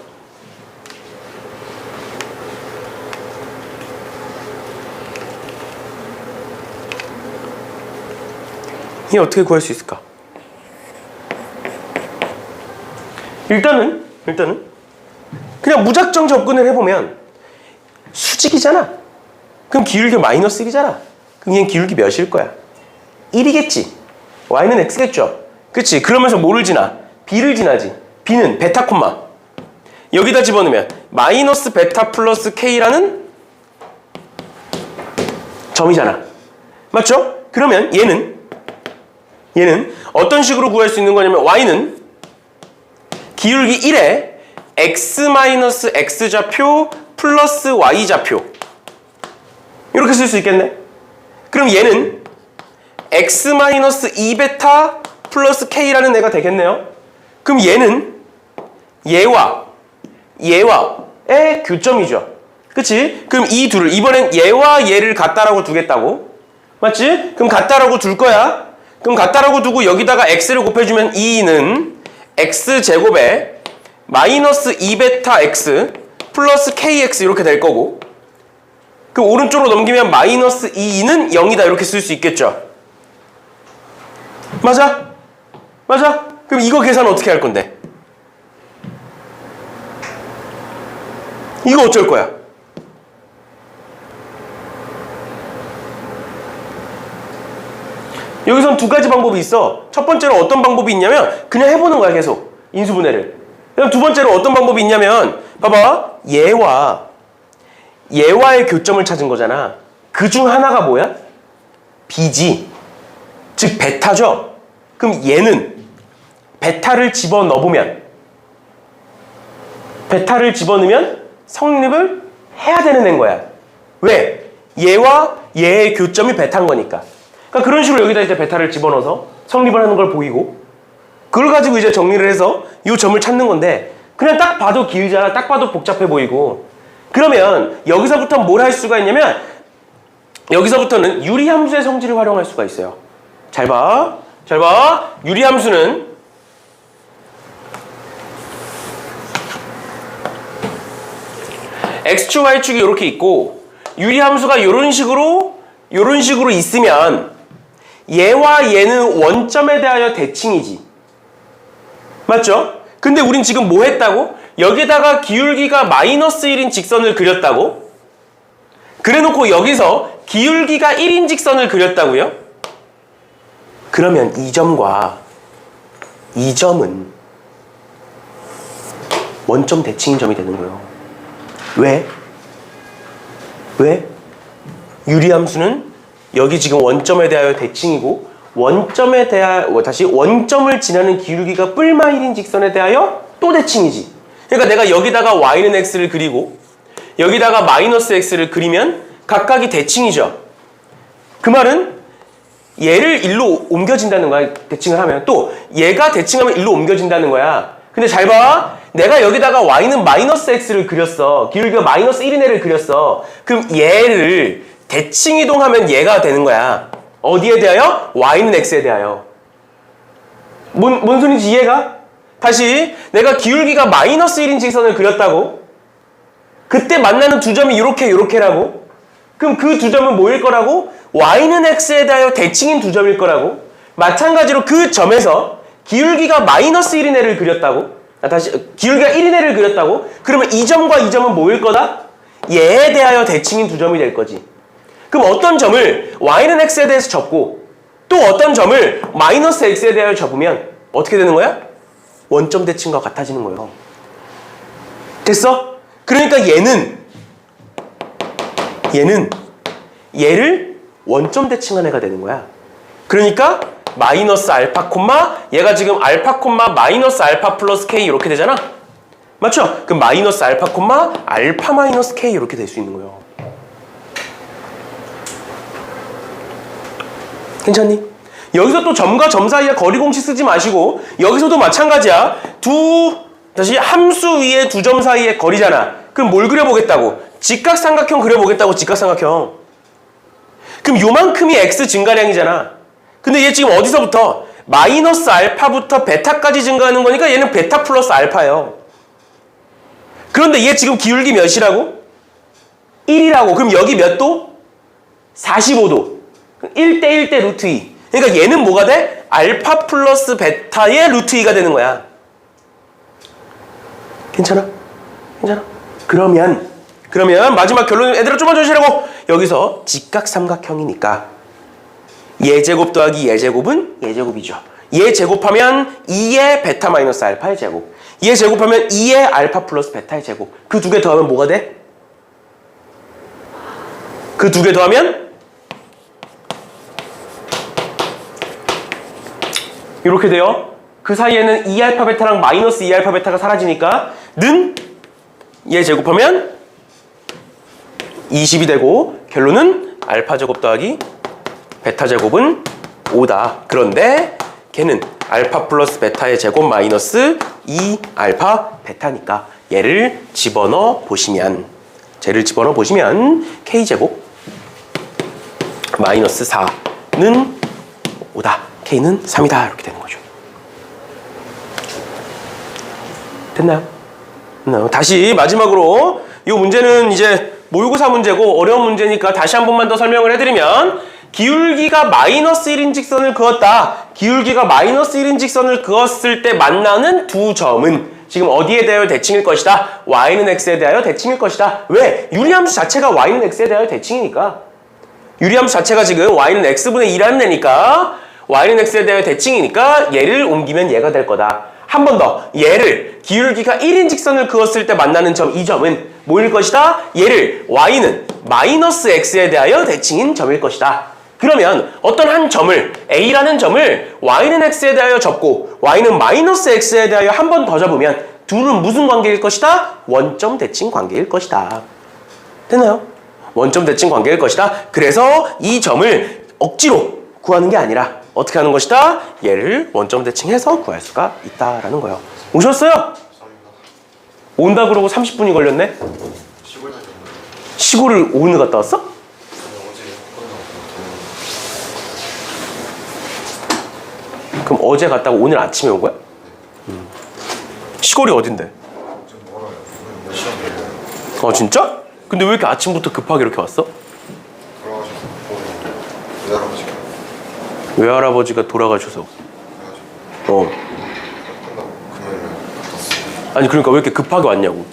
Speaker 1: 얘 어떻게 구할 수 있을까? 일단은 그냥 무작정 접근을 해보면 수직이잖아. 그럼 기울기 마이너스 1이잖아. 그럼 얘는 기울기 몇일 거야? 1이겠지. y는 x겠죠. 그치? 그러면서 뭐를 지나? b를 지나지. b는 베타 콤마 여기다 집어넣으면 마이너스 베타 플러스 k라는 점이잖아. 맞죠? 그러면 얘는 어떤 식으로 구할 수 있는 거냐면 y는 기울기 1에 x-x좌표 플러스 y좌표 이렇게 쓸 수 있겠네. 그럼 얘는 x-2베타 플러스 k라는 애가 되겠네요. 그럼 얘는 얘와의 교점이죠. 그치? 그럼 이 둘을 이번엔 얘와 얘를 같다라고 두겠다고. 맞지? 그럼 같다라고 둘 거야. 그럼 같다라고 두고 여기다가 x를 곱해주면 2는 x제곱에 마이너스 2베타 x 플러스 kx 이렇게 될 거고, 그럼 오른쪽으로 넘기면 마이너스 2는 0이다 이렇게 쓸 수 있겠죠. 맞아? 맞아? 그럼 이거 계산 어떻게 할 건데? 이거 어쩔 거야? 여기선 두 가지 방법이 있어. 첫 번째로 어떤 방법이 있냐면 그냥 해보는 거야. 계속 인수분해를. 그럼 두 번째로 어떤 방법이 있냐면 봐봐. 얘와의 교점을 찾은 거잖아. 그 중 하나가 뭐야? b지. 즉 베타죠. 그럼 얘는 베타를 집어넣으면 성립을 해야 되는 애인 거야. 왜? 얘와 얘의 교점이 베타인 거니까. 그러니까 그런 식으로 여기다 이제 베타를 집어넣어서 성립을 하는 걸 보이고, 그걸 가지고 이제 정리를 해서 이 점을 찾는 건데, 그냥 딱 봐도 길잖아. 딱 봐도 복잡해 보이고. 그러면 여기서부터 뭘 할 수가 있냐면 여기서부터는 유리함수의 성질을 활용할 수가 있어요. 잘 봐. 잘 봐. 유리함수는 x축, y축이 이렇게 있고 유리함수가 이런 식으로 있으면 얘와 얘는 원점에 대하여 대칭이지. 맞죠? 근데 우린 지금 뭐 했다고? 여기다가 기울기가 마이너스 1인 직선을 그렸다고? 그래놓고 여기서 기울기가 1인 직선을 그렸다고요? 그러면 이 점과 이 점은 원점 대칭인 점이 되는 거예요. 왜? 왜? 유리함수는 여기 지금 원점에 대하여 대칭이고 원점에 대하여 다시 원점을 지나는 기울기가 뿔마 1인 직선에 대하여 또 대칭이지. 그러니까 내가 여기다가 y는 x를 그리고 여기다가 마이너스 x를 그리면 각각이 대칭이죠. 그 말은 얘를 일로 옮겨진다는 거야. 대칭을 하면. 또 얘가 대칭하면 일로 옮겨진다는 거야. 근데 잘 봐. 내가 여기다가 y는 마이너스 x를 그렸어. 기울기가 마이너스 1인 애를 그렸어. 그럼 얘를 대칭 이동하면 얘가 되는 거야. 어디에 대하여? y는 x에 대하여. 뭔 소리인지 이해가? 다시 내가 기울기가 마이너스 1인 직선을 그렸다고? 그때 만나는 두 점이 요렇게라고? 그럼 그 두 점은 뭐일 거라고? y는 x에 대하여 대칭인 두 점일 거라고? 마찬가지로 그 점에서 기울기가 마이너스 1인 애를 그렸다고? 다시 기울기가 1인 애를 그렸다고? 그러면 이 점과 이 점은 뭐일 거다? 얘에 대하여 대칭인 두 점이 될 거지. 그럼 어떤 점을 y는 x에 대해서 접고 또 어떤 점을 마이너스 x에 대하여 접으면 어떻게 되는 거야? 원점 대칭과 같아지는 거예요. 됐어? 그러니까 얘를 원점 대칭한 애가 되는 거야. 그러니까 마이너스 알파 콤마 얘가 지금 알파 콤마 마이너스 알파 플러스 k 이렇게 되잖아. 맞죠? 그럼 마이너스 알파 콤마 알파 마이너스 k 이렇게 될 수 있는 거예요. 괜찮니? 여기서 또 점과 점 사이에 거리 공식 쓰지 마시고 여기서도 마찬가지야. 다시 함수 위에 두 점 사이의 거리잖아. 그럼 뭘 그려보겠다고? 직각삼각형 그려보겠다고. 직각삼각형. 그럼 요만큼이 x 증가량이잖아. 근데 얘 지금 어디서부터? 마이너스 알파부터 베타까지 증가하는 거니까 얘는 베타 플러스 알파예요. 그런데 얘 지금 기울기 몇이라고? 1이라고. 그럼 여기 몇 도? 45도. 1대 1대 루트 2. 그러니까 얘는 뭐가 돼? 알파 플러스 베타의 루트 2가 되는 거야. 괜찮아? 괜찮아? 그러면 마지막 결론 애들아 좀만 조심하라고. 여기서 직각삼각형이니까 얘 제곱 더하기 얘 제곱은 얘 제곱이죠. 얘 제곱하면 2의 베타 마이너스 알파의 제곱. 얘 제곱하면 2의 알파 플러스 베타의 제곱. 그 두 개 더하면 뭐가 돼? 그 두 개 더하면 이렇게 돼요. 그 사이에는 2알파 베타랑 마이너스 2알파 베타가 사라지니까 는 얘 제곱하면 20이 되고 결론은 알파 제곱 더하기 베타 제곱은 5다. 그런데 걔는 알파 플러스 베타의 제곱 마이너스 2알파 베타니까 얘를 집어넣어 보시면 k제곱 마이너스 4는 5다. k는 3이다. 이렇게 되는 거죠. 됐나요? 다시 마지막으로 이 문제는 이제 모의고사 문제고 어려운 문제니까 다시 한 번만 더 설명을 해드리면 기울기가 마이너스 1인 직선을 그었다. 기울기가 마이너스 1인 직선을 그었을 때 만나는 두 점은 지금 어디에 대하여 대칭일 것이다? y는 x에 대하여 대칭일 것이다. 왜? 유리함수 자체가 y는 x에 대하여 대칭이니까. 유리함수 자체가 지금 y는 x분의 2라는 애니까 y는 x에 대하여 대칭이니까 얘를 옮기면 얘가 될 거다. 한 번 더. 얘를 기울기가 1인 직선을 그었을 때 만나는 점, 이 점은 뭐일 것이다? 얘를 y는 마이너스 x에 대하여 대칭인 점일 것이다. 그러면 어떤 한 점을 a라는 점을 y는 x에 대하여 접고 y는 마이너스 x에 대하여 한 번 더 접으면 둘은 무슨 관계일 것이다? 원점 대칭 관계일 것이다. 됐나요? 원점 대칭 관계일 것이다. 그래서 이 점을 억지로 구하는 게 아니라 어떻게 하는 것이다? 얘를 원점 대칭해서 구할 수가 있다라는 거예요. 오셨어요? 온다 그러고 30분이 걸렸네? 시골을 오늘 갔다 왔어?
Speaker 3: 어제
Speaker 1: 그럼 어제 갔다가 오늘 아침에 온 거야? 시골이 어딘데?
Speaker 3: 좀 멀어요. 몇 시간 걸려요.
Speaker 1: 진짜? 근데 왜 이렇게 아침부터 급하게 이렇게 왔어?
Speaker 3: 돌아가셔서 외할아버지가
Speaker 1: 외할아버지가 돌아가셔서.
Speaker 3: 그래가지고
Speaker 1: 어.
Speaker 3: 끝나고 금요일에 갔었어요.
Speaker 1: 아니 그러니까 왜 이렇게 급하게 왔냐고.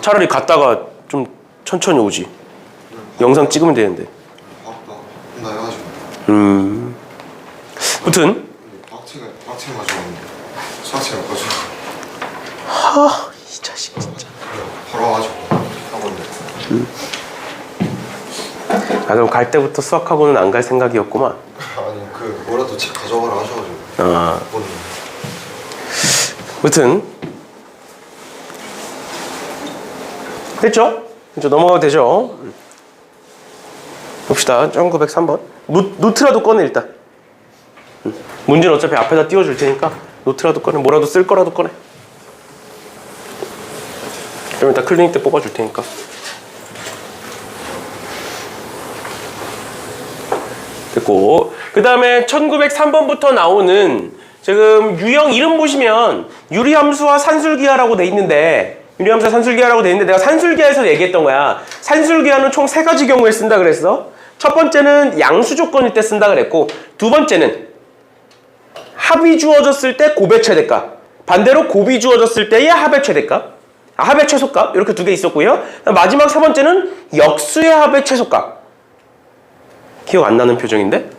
Speaker 1: 차라리 갔다가 좀 천천히 오지. 영상 찍으면 되는데.
Speaker 3: 밥도 한다 해가지고
Speaker 1: 아무튼
Speaker 3: 방학책 가지고 왔는데 수학책 안 가지고
Speaker 1: 이 자식 진짜.
Speaker 3: 바로 와가지고 학원에
Speaker 1: 그럼 갈 때부터 수학학원은 안 갈 생각이었구만.
Speaker 3: 아니 그 뭐라도 책 가져가라 하셔가지고 오늘
Speaker 1: 아무튼 됐죠? 이제 넘어가도 되죠? 봅시다. 1903번 노트라도 꺼내 일단. 문제는 어차피 앞에다 띄워줄 테니까 노트라도 꺼내. 뭐라도 쓸 거라도 꺼내. 그럼 이따 클리닉 때 뽑아줄 테니까. 됐고, 그 다음에 1903번부터 나오는 지금 유형 이름 보시면 유리함수와 산술기하라고 돼 있는데, 유리함수와 산술기하라고 돼 있는데 내가 산술기하에서 얘기했던 거야. 산술기하는 총 3가지 경우에 쓴다 그랬어. 첫 번째는 양수 조건일 때 쓴다 그랬고, 두 번째는 합이 주어졌을 때 곱의 최대값, 반대로 곱이 주어졌을 때의 합의 최대값, 합의 최소값, 이렇게 2개 있었고요. 마지막 세 번째는 역수의 합의 최소값. 기억 안 나는 표정인데?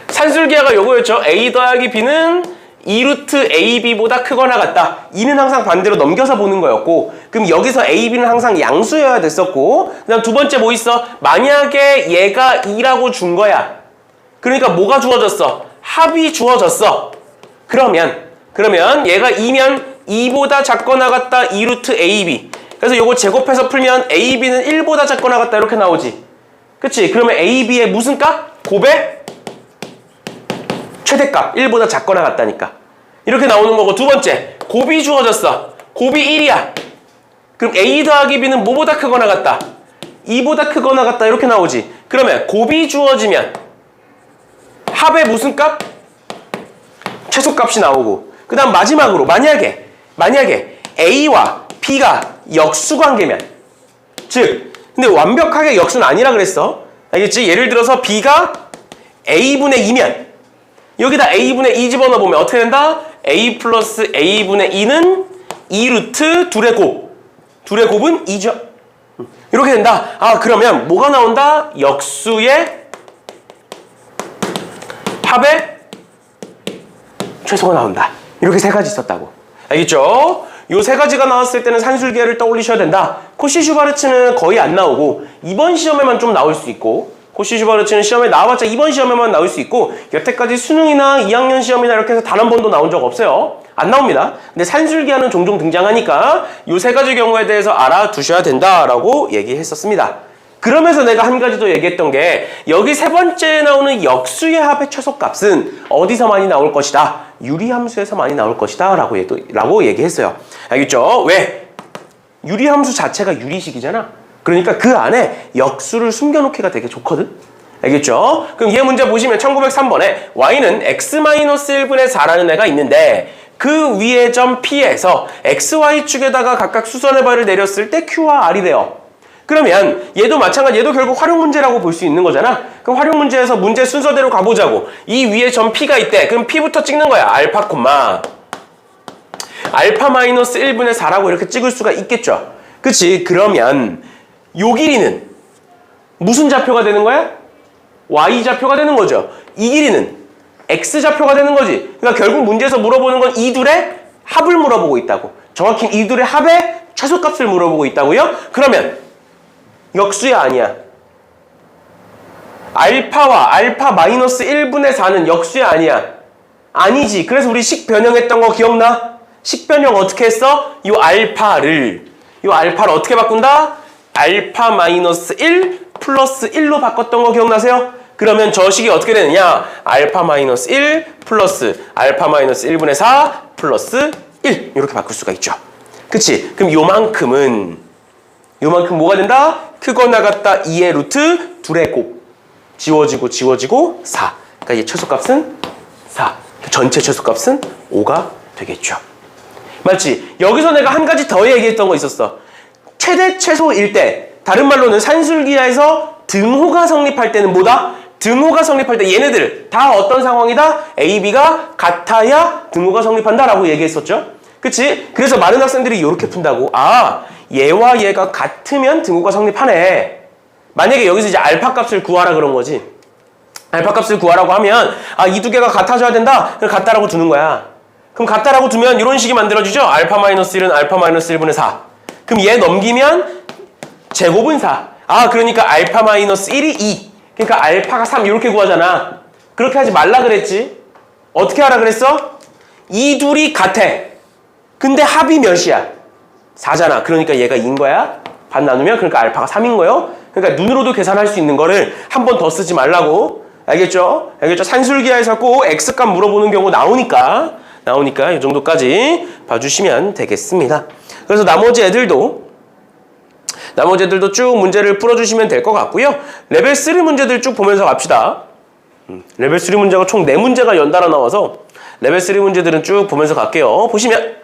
Speaker 1: 산술기하가 요거였죠. A 더하기 B는 2루트 AB보다 크거나 같다. 2는 항상 반대로 넘겨서 보는 거였고, 그럼 여기서 A, B는 항상 양수여야 됐었고, 그 다음 두 번째 뭐 있어? 만약에 얘가 2라고 준 거야. 그러니까 뭐가 주어졌어? 합이 주어졌어. 그러면 얘가 2면 2보다 작거나 같다 2루트 AB. 그래서 요거 제곱해서 풀면 AB는 1보다 작거나 같다 이렇게 나오지. 그치? 그러면 AB의 무슨 값? 곱의 최대값. 1보다 작거나 같다니까. 이렇게 나오는 거고, 두 번째 곱이 주어졌어. 곱이 1이야. 그럼 A 더하기 B는 뭐보다 크거나 같다? 2보다 크거나 같다 이렇게 나오지. 그러면 곱이 주어지면 합의 무슨 값? 최소값이 나오고, 그 다음 마지막으로 만약에 A와 B가 역수관계면, 즉 근데 완벽하게 역수는 아니라 그랬어. 알겠지? 예를 들어서 B가 A분의 2면 여기다 A분의 2 집어넣어 보면 어떻게 된다? A 플러스 A분의 2는 2루트 둘의 곱. 둘의 곱은 2죠. 이렇게 된다. 그러면 뭐가 나온다? 역수의 합의 최소가 나온다. 이렇게 3가지 있었다고. 알겠죠? 요 3가지가 나왔을 때는 산술기하를 떠올리셔야 된다. 코시-슈바르츠는 거의 안 나오고 이번 시험에만 좀 나올 수 있고, 코시-슈바르츠는 시험에 나와봤자 이번 시험에만 나올 수 있고, 여태까지 수능이나 2학년 시험이나 이렇게 해서 단 한 번도 나온 적 없어요. 안 나옵니다. 근데 산술기하는 종종 등장하니까 요 3가지 경우에 대해서 알아두셔야 된다라고 얘기했었습니다. 그러면서 내가 한 가지 더 얘기했던 게, 여기 3번째에 나오는 역수의 합의 최소값은 어디서 많이 나올 것이다? 유리함수에서 많이 나올 것이다 라고 얘기했어요. 알겠죠? 왜? 유리함수 자체가 유리식이잖아. 그러니까 그 안에 역수를 숨겨놓기가 되게 좋거든? 알겠죠? 그럼 얘 문제 보시면 1903번에 y는 x-1분의 4라는 애가 있는데, 그 위의 점 P에서 xy축에다가 각각 수선의 발을 내렸을 때 Q와 R이 돼요. 그러면 얘도 마찬가지, 얘도 결국 활용 문제라고 볼 수 있는 거잖아. 그럼 활용 문제에서 문제 순서대로 가보자고. 이 위에 점 P가 있대. 그럼 P부터 찍는 거야. 알파 콤마 알파 마이너스 1분의 4라고 이렇게 찍을 수가 있겠죠. 그치? 그러면 요 길이는 무슨 좌표가 되는 거야? Y좌표가 되는 거죠. 이 길이는 X좌표가 되는 거지. 그러니까 결국 문제에서 물어보는 건 이 둘의 합을 물어보고 있다고. 정확히 이 둘의 합의 최소값을 물어보고 있다고요? 그러면 역수야 아니야? 알파와 알파 마이너스 1분의 4는 역수야 아니야? 아니지. 그래서 우리 식 변형했던 거 기억나? 식 변형 어떻게 했어? 이 알파를 어떻게 바꾼다? 알파 마이너스 1 플러스 1로 바꿨던 거 기억나세요? 그러면 저 식이 어떻게 되느냐? 알파 마이너스 1 플러스 알파 마이너스 1분의 4 플러스 1 이렇게 바꿀 수가 있죠. 그치? 그럼 요만큼 뭐가 된다? 크거나 같다 2의 루트 둘의 곱. 지워지고 4. 그러니까 이 최소값은 4. 전체 최소값은 5가 되겠죠. 맞지? 여기서 내가 한 가지 더 얘기했던 거 있었어. 최대 최소일 때, 다른 말로는 산술기하에서 등호가 성립할 때는 뭐다? 등호가 성립할 때 얘네들 다 어떤 상황이다? A, B가 같아야 등호가 성립한다라고 얘기했었죠. 그치? 그래서 많은 학생들이 이렇게 푼다고. 아, 얘와 얘가 같으면 등호가 성립하네. 만약에 여기서 이제 알파 값을 구하라 그런 거지. 알파 값을 구하라고 하면 아, 이 두 개가 같아져야 된다. 그럼 같다라고 두는 거야. 그럼 같다라고 두면 이런 식이 만들어지죠. 알파 마이너스 1은 알파 마이너스 1분의 4. 그럼 얘 넘기면 제곱은 4. 아, 그러니까 알파 마이너스 1이 2. 그러니까 알파가 3 이렇게 구하잖아. 그렇게 하지 말라 그랬지. 어떻게 하라 그랬어? 이 둘이 같아. 근데 합이 몇이야? 4잖아. 그러니까 얘가 2인 거야. 반 나누면 그러니까 알파가 3인 거예요. 그러니까 눈으로도 계산할 수 있는 거를 한 번 더 쓰지 말라고. 알겠죠? 알겠죠? 산술기하에서 꼭 X값 물어보는 경우 나오니까 이 정도까지 봐주시면 되겠습니다. 그래서 나머지 애들도 쭉 문제를 풀어주시면 될 것 같고요. 레벨 3 문제들 쭉 보면서 갑시다. 레벨 3 문제가 총 4문제가 연달아 나와서 레벨 3 문제들은 쭉 보면서 갈게요. 보시면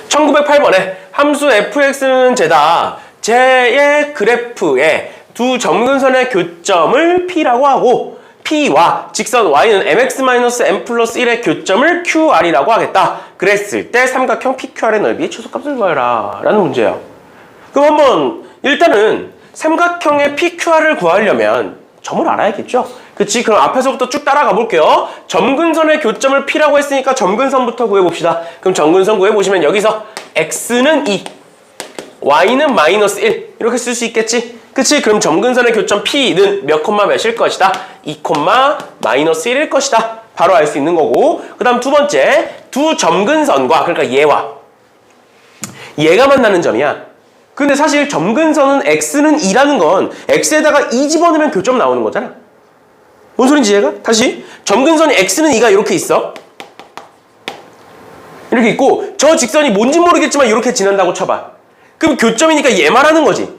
Speaker 1: 1908번에 함수 fx는 제다. 제의 그래프에 두 점근선의 교점을 P라고 하고 P와 직선 Y는 mx-m 플러스 1의 교점을 QR이라고 하겠다. 그랬을 때 삼각형 PQR의 넓이의 최소값을 구하라 라는 문제예요. 그럼 한번 일단은 삼각형의 PQR을 구하려면 점을 알아야겠죠? 그치? 그럼 앞에서부터 쭉 따라가 볼게요. 점근선의 교점을 P라고 했으니까 점근선부터 구해봅시다. 그럼 점근선 구해보시면 여기서 X는 2, Y는 마이너스 1 이렇게 쓸 수 있겠지? 그치? 그럼 점근선의 교점 P는 몇 콤마 몇일 것이다? 2 콤마 마이너스 1일 것이다. 바로 알 수 있는 거고, 그 다음 두 번째, 두 점근선과, 그러니까 얘가 만나는 점이야. 근데 사실 점근선은 X는 2라는 건 X에다가 2 집어넣으면 교점 나오는 거잖아. 뭔 소린지 이해가? 다시 점근선이 X는 2가 이렇게 있어. 이렇게 있고 저 직선이 뭔지 모르겠지만 이렇게 지난다고 쳐봐. 그럼 교점이니까 얘 말하는 거지.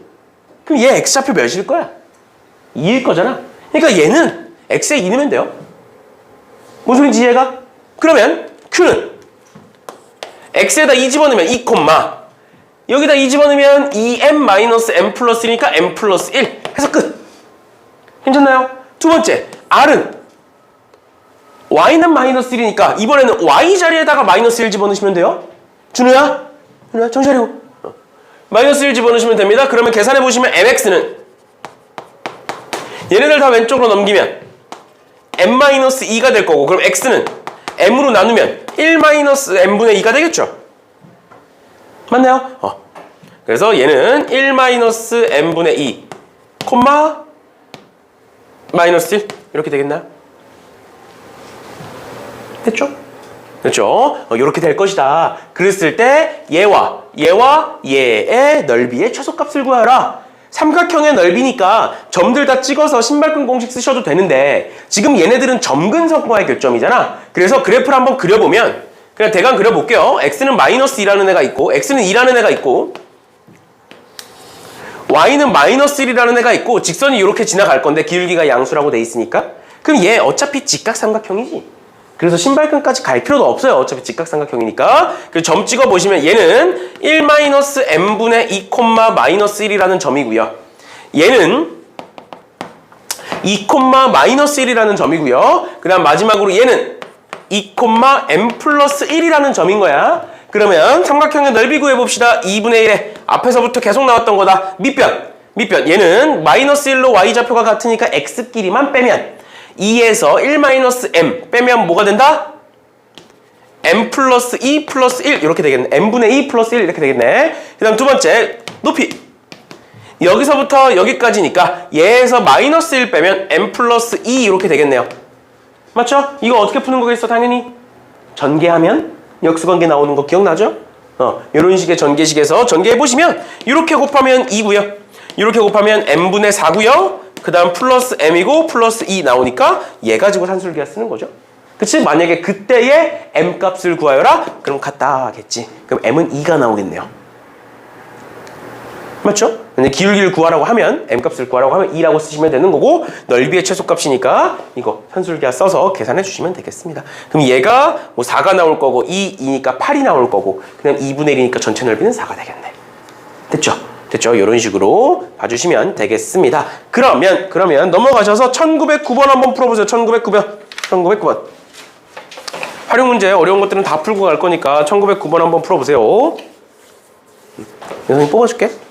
Speaker 1: 그럼 얘 X좌표 몇일 거야? 2일 거잖아. 그러니까 얘는 X에 2 넣으면 돼요. 뭔 소린지 이해가? 그러면 Q는 X에다 2 집어넣으면 2 콤마 여기다 2 집어넣으면 2m-m 플러스 1이니까 m 플러스 1 해서 끝. 괜찮나요? 두 번째, R은 Y는 마이너스 1이니까 이번에는 Y 자리에다가 마이너스 1 집어넣으시면 돼요. 준우야? 정신 차리고. 마이너스 1 집어넣으시면 됩니다. 그러면 계산해보시면 mx는 얘네들 다 왼쪽으로 넘기면 m-2가 될 거고, 그럼 x는 m으로 나누면 1-m분의 2가 되겠죠? 맞나요? 그래서 얘는 1-m분의 2 콤마 마이너스 1 이렇게 되겠나요? 됐죠? 그렇죠? 이렇게 될 것이다. 그랬을 때 얘와 얘의 넓이의 최소값을 구하라. 삼각형의 넓이니까 점들 다 찍어서 신발끈 공식 쓰셔도 되는데 지금 얘네들은 점근선과의 교점이잖아. 그래서 그래프를 한번 그려보면 그냥 대강 그려볼게요. x는 마이너스 2라는 애가 있고 x는 2라는 애가 있고 y는 마이너스 1이라는 애가 있고 직선이 이렇게 지나갈 건데 기울기가 양수라고 돼 있으니까 그럼 얘 어차피 직각삼각형이지. 그래서 신발끈까지 갈 필요도 없어요. 어차피 직각삼각형이니까. 그래서 점 찍어보시면 얘는 1-m분의 2, 마이너스 1이라는 점이고요. 얘는 2, 마이너스 1이라는 점이고요. 그 다음 마지막으로 얘는 2, m 플러스 1이라는 점인 거야. 그러면 삼각형의 넓이 구해봅시다. 2분의 1에 앞에서부터 계속 나왔던 거다. 밑변. 얘는 마이너스 1로 y좌표가 같으니까 x끼리만 빼면 2에서 1-m 빼면 뭐가 된다? m 플러스 2 플러스 1 이렇게 되겠네. m분의 2 플러스 1 이렇게 되겠네. 그 다음 두 번째 높이. 여기서부터 여기까지니까 얘에서 마이너스 1 빼면 m 플러스 2 이렇게 되겠네요. 맞죠? 이거 어떻게 푸는 거겠어? 당연히 전개하면 역수관계 나오는 거 기억나죠? 이런 식의 전개식에서 전개해보시면 이렇게 곱하면 2고요. 이렇게 곱하면 m분의 4고요. 그 다음 플러스 m이고 플러스 2 나오니까 얘 가지고 산술기가 쓰는 거죠. 그치? 만약에 그때의 m 값을 구하여라? 그럼 같다 하겠지. 그럼 m은 2가 나오겠네요. 맞죠? 근데 기울기를 구하라고 하면 M값을 구하라고 하면 2라고 쓰시면 되는 거고 넓이의 최소값이니까 이거 현술기하 써서 계산해 주시면 되겠습니다. 그럼 얘가 뭐 4가 나올 거고 2니까 8이 나올 거고 그냥 2분의 1이니까 전체 넓이는 4가 되겠네. 됐죠? 됐죠? 이런 식으로 봐주시면 되겠습니다. 그러면 넘어가셔서 1909번 한번 풀어보세요. 1909번. 활용 문제 어려운 것들은 다 풀고 갈 거니까 1909번 한번 풀어보세요. 선생님 뽑아줄게.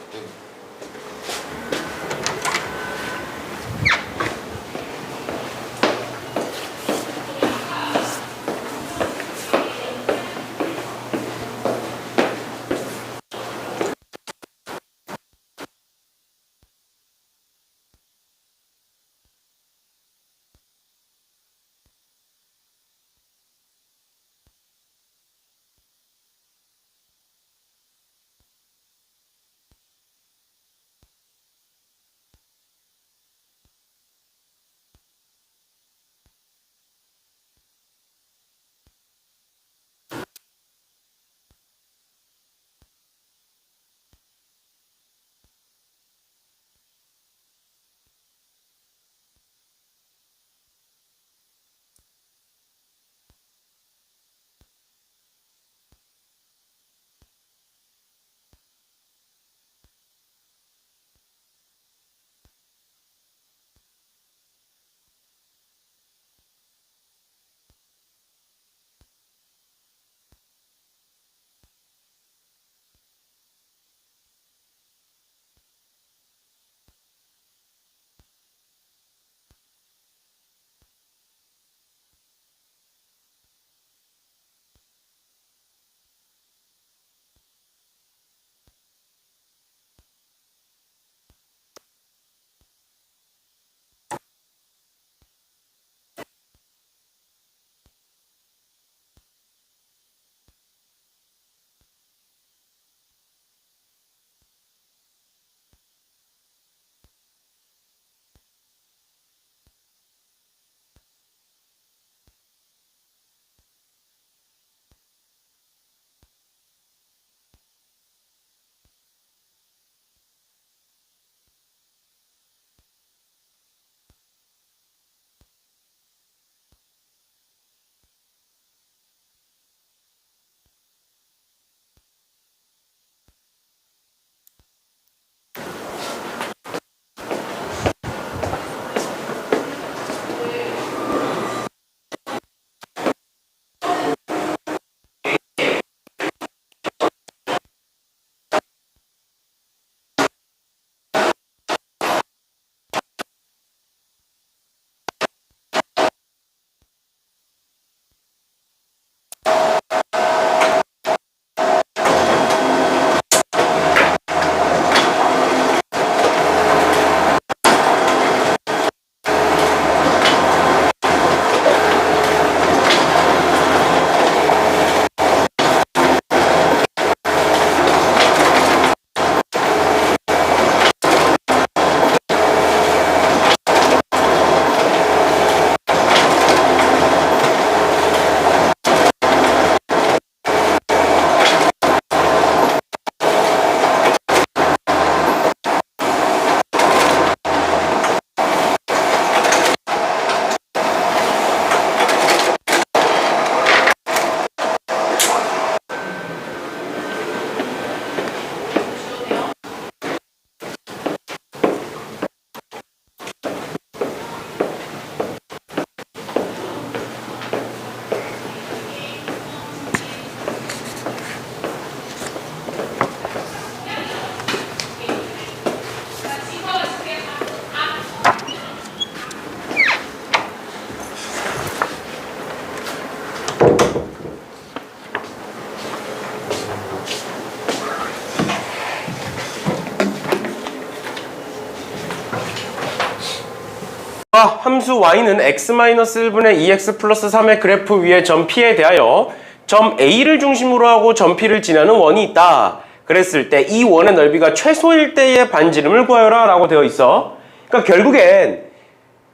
Speaker 1: 함수 y는 x-1분의 2x 플러스 3의 그래프 위의 점 P에 대하여 점 A를 중심으로 하고 점 P를 지나는 원이 있다. 그랬을 때 이 원의 넓이가 최소일 때의 반지름을 구하여라 라고 되어 있어. 그러니까 결국엔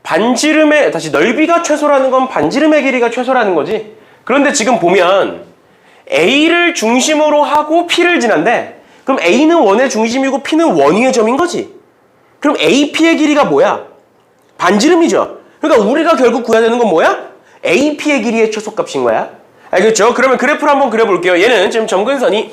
Speaker 1: 반지름의, 다시 넓이가 최소라는 건 반지름의 길이가 최소라는 거지. 그런데 지금 보면 A를 중심으로 하고 P를 지난대. 그럼 A는 원의 중심이고 P는 원위의 점인 거지. 그럼 AP의 길이가 뭐야? 반지름이죠. 그러니까 우리가 결국 구해야 되는 건 뭐야? AP의 길이의 최소값인 거야. 알겠죠? 그러면 그래프를 한번 그려볼게요. 얘는 지금 점근선이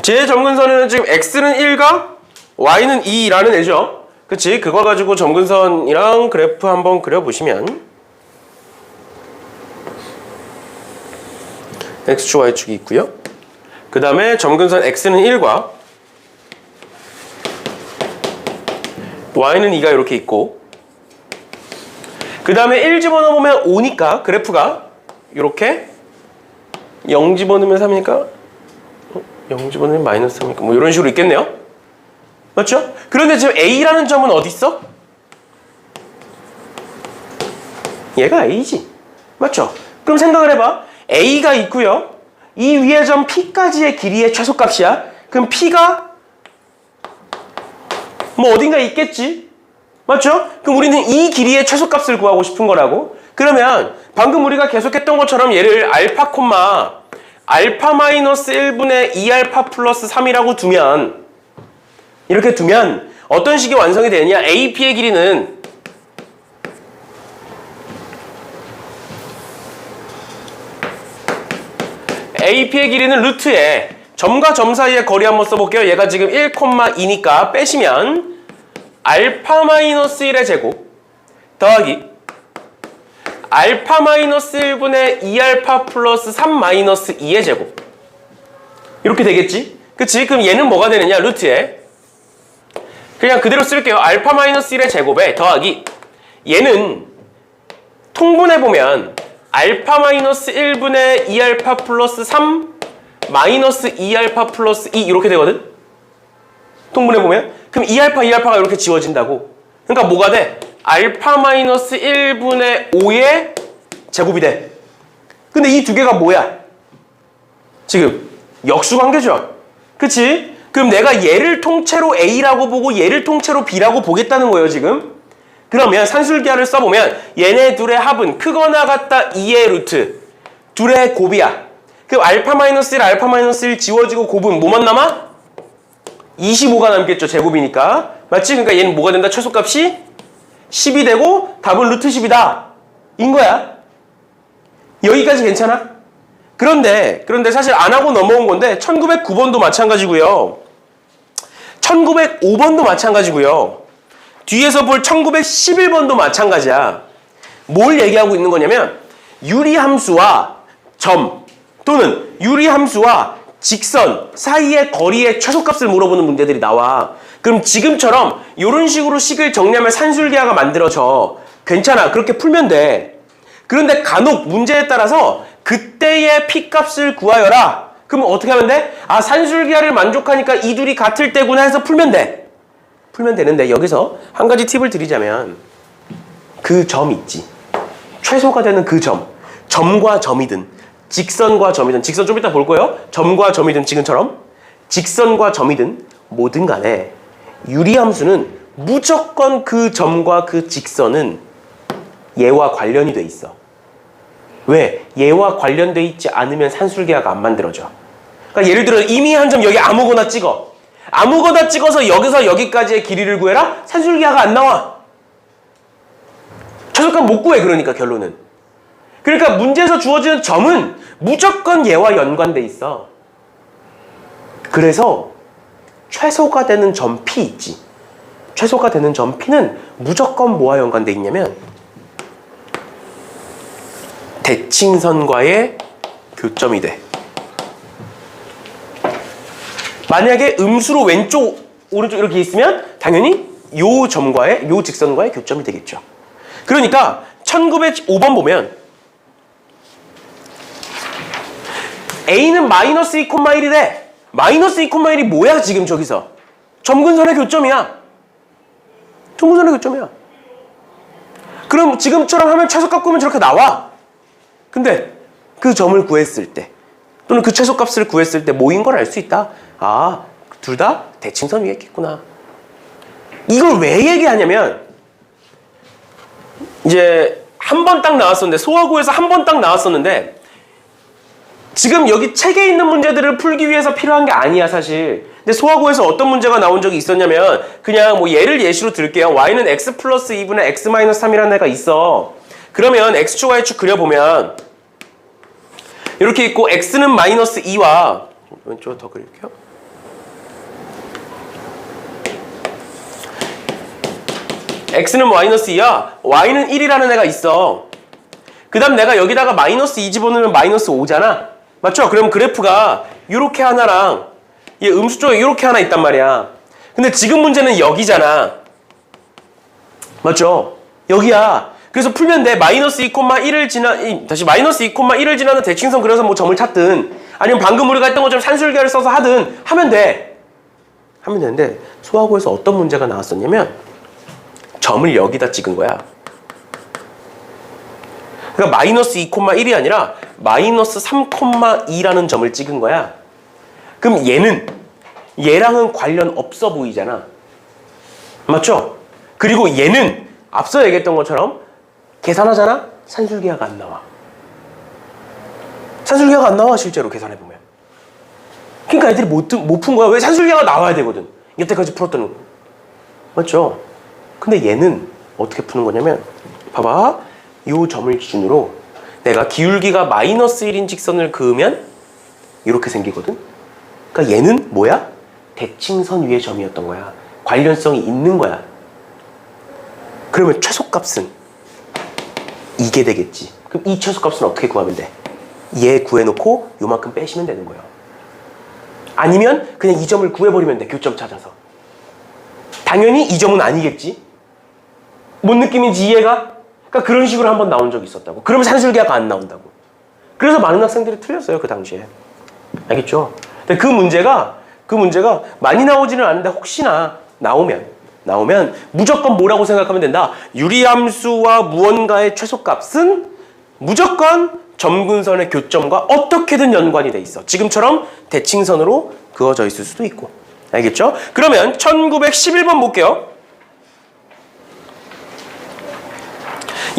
Speaker 1: 제 점근선은 지금 X는 1과 Y는 2라는 애죠. 그치? 그걸 가지고 점근선이랑 그래프 한번 그려보시면 X축, Y축이 있고요. 그 다음에 점근선 X는 1과 Y는 2가 이렇게 있고 그 다음에 1 집어넣으면 5니까 그래프가 이렇게 0 집어넣으면 3이니까 0 집어넣으면 마이너스 3이니까 뭐 이런 식으로 있겠네요. 맞죠? 그런데 지금 A라는 점은 어디 있어? 얘가 A지. 맞죠? 그럼 생각을 해봐. A가 있고요. 이 위의 점 P까지의 길이의 최소값이야. 그럼 P가 뭐 어딘가에 있겠지? 맞죠? 그럼 우리는 이 길이의 최소값을 구하고 싶은 거라고. 그러면 방금 우리가 계속했던 것처럼 얘를 알파 콤마 알파 마이너스 1분의 2알파 플러스 3이라고 두면 이렇게 두면 어떤 식이 완성이 되느냐. AP의 길이는 AP의 길이는 루트에 점과 점 사이의 거리 한번 써볼게요. 얘가 지금 1,2니까 빼시면 알파 마이너스 1의 제곱 더하기 알파 마이너스 1분의 2알파 플러스 3 마이너스 2의 제곱 이렇게 되겠지? 그치? 그럼 얘는 뭐가 되느냐? 루트에 그냥 그대로 쓸게요. 알파 마이너스 1의 제곱에 더하기 얘는 통분해보면 알파 마이너스 1분의 2알파 플러스 3 마이너스 2알파 플러스 2 이렇게 되거든? 통분해보면 그럼 2알파가 이렇게 지워진다고. 그러니까 뭐가 돼? 알파 마이너스 1분의 5의 제곱이 돼. 근데 이 두 개가 뭐야? 지금 역수관계죠. 그치? 그럼 내가 얘를 통째로 A라고 보고 얘를 통째로 B라고 보겠다는 거예요 지금. 그러면 산술기하를 써보면 얘네 둘의 합은 크거나 같다 2의 루트 둘의 곱이야. 그럼 알파 마이너스 1 알파 마이너스 1 지워지고 곱은 뭐만 남아? 25가 남겠죠. 제곱이니까. 맞지? 그러니까 얘는 뭐가 된다? 최소값이 10이 되고 답은 루트 10이다 인 거야. 여기까지 괜찮아? 그런데 사실 안 하고 넘어온 건데 1909번도 마찬가지고요. 1905번도 마찬가지고요. 뒤에서 볼 1911번도 마찬가지야. 뭘 얘기하고 있는 거냐면 유리함수와 점 또는 유리함수와 직선 사이의 거리의 최소값을 물어보는 문제들이 나와. 그럼 지금처럼 이런 식으로 식을 정리하면 산술기하가 만들어져. 괜찮아. 그렇게 풀면 돼. 그런데 간혹 문제에 따라서 그때의 P값을 구하여라. 그럼 어떻게 하면 돼? 아, 산술기하를 만족하니까 이 둘이 같을 때구나 해서 풀면 돼. 풀면 되는데 여기서 한 가지 팁을 드리자면 그 점 있지. 최소가 되는 그 점. 점과 점이든 직선과 점이든 직선 좀 이따 볼 거예요. 점과 점이든 지금처럼 직선과 점이든 뭐든 간에 유리함수는 무조건 그 점과 그 직선은 얘와 관련이 돼 있어. 왜? 얘와 관련돼 있지 않으면 산술기하가 안 만들어져. 그러니까 예를 들어 이미 한 점 여기 아무거나 찍어. 아무거나 찍어서 여기서 여기까지의 길이를 구해라? 산술기하가 안 나와. 최소값 못 구해. 그러니까 결론은. 그러니까 문제에서 주어지는 점은 무조건 얘와 연관돼 있어. 그래서 최소가 되는 점 P 있지. 최소가 되는 점 P는 무조건 뭐와 연관돼 있냐면 대칭선과의 교점이 돼. 만약에 음수로 왼쪽, 오른쪽 이렇게 있으면 당연히 요 점과의, 요 직선과의 교점이 되겠죠. 그러니까 1905번 보면 A는 마이너스 2,1이래. 마이너스 2,1이 뭐야 지금 저기서? 점근선의 교점이야. 점근선의 교점이야. 그럼 지금처럼 하면 최소값 구하면 저렇게 나와. 근데 그 점을 구했을 때 또는 그 최소값을 구했을 때 뭐인 걸 알 수 있다. 아, 둘 다 대칭선 위에 있겠구나. 이걸 왜 얘기하냐면 이제 한 번 딱 나왔었는데, 소화구에서 한 번 딱 나왔었는데, 지금 여기 책에 있는 문제들을 풀기 위해서 필요한 게 아니야, 사실. 근데 소화구에서 어떤 문제가 나온 적이 있었냐면, 그냥 뭐 얘를 예시로 들게요. y는 x 플러스 2분의 x 마이너스 3이라는 애가 있어. 그러면 x축, y축 그려보면, 이렇게 있고, x는 마이너스 2와, 왼쪽으로 더 그릴게요. x는 마이너스 2야, y는 1이라는 애가 있어. 그 다음 내가 여기다가 마이너스 2 집어넣으면 마이너스 5잖아. 맞죠? 그럼 그래프가 이렇게 하나랑 얘 음수 쪽에 이렇게 하나 있단 말이야. 근데 지금 문제는 여기잖아. 맞죠? 여기야. 그래서 풀면 돼. 마이너스 2,1을 다시 마이너스 2,1을 지나는 대칭선 그려서 뭐 점을 찾든, 아니면 방금 우리가 했던 것처럼 산술계를 써서 하든 하면 돼. 하면 되는데, 소화구에서 어떤 문제가 나왔었냐면, 점을 여기다 찍은 거야. 그러니까 마이너스 2,1이 아니라 마이너스 3,2라는 점을 찍은 거야. 그럼 얘랑은 관련 없어 보이잖아. 맞죠? 그리고 얘는 앞서 얘기했던 것처럼 계산하잖아? 산술계화가 안 나와. 산술계화가 안 나와, 실제로 계산해보면. 그러니까 애들이 못 푼 거야. 왜 산술계화가 나와야 되거든. 여태까지 풀었던 거. 맞죠? 근데 얘는 어떻게 푸는 거냐면, 봐봐. 이 점을 기준으로 내가 기울기가 마이너스 1인 직선을 그으면 이렇게 생기거든. 그러니까 얘는 뭐야? 대칭선 위의 점이었던 거야. 관련성이 있는 거야. 그러면 최소값은 이게 되겠지. 그럼 이 최소값은 어떻게 구하면 돼? 얘 구해놓고 요만큼 빼시면 되는 거예요. 아니면 그냥 이 점을 구해버리면 돼. 교점 찾아서. 당연히 이 점은 아니겠지. 뭔 느낌인지 이해가? 그러니까 그런 식으로 한번 나온 적이 있었다고. 그러면 산술계화가 안 나온다고. 그래서 많은 학생들이 틀렸어요, 그 당시에. 알겠죠? 근데 그 문제가 많이 나오지는 않는데 혹시나 나오면 무조건 뭐라고 생각하면 된다. 유리함수와 무언가의 최소값은 무조건 점근선의 교점과 어떻게든 연관이 돼 있어. 지금처럼 대칭선으로 그어져 있을 수도 있고. 알겠죠? 그러면 1911번 볼게요.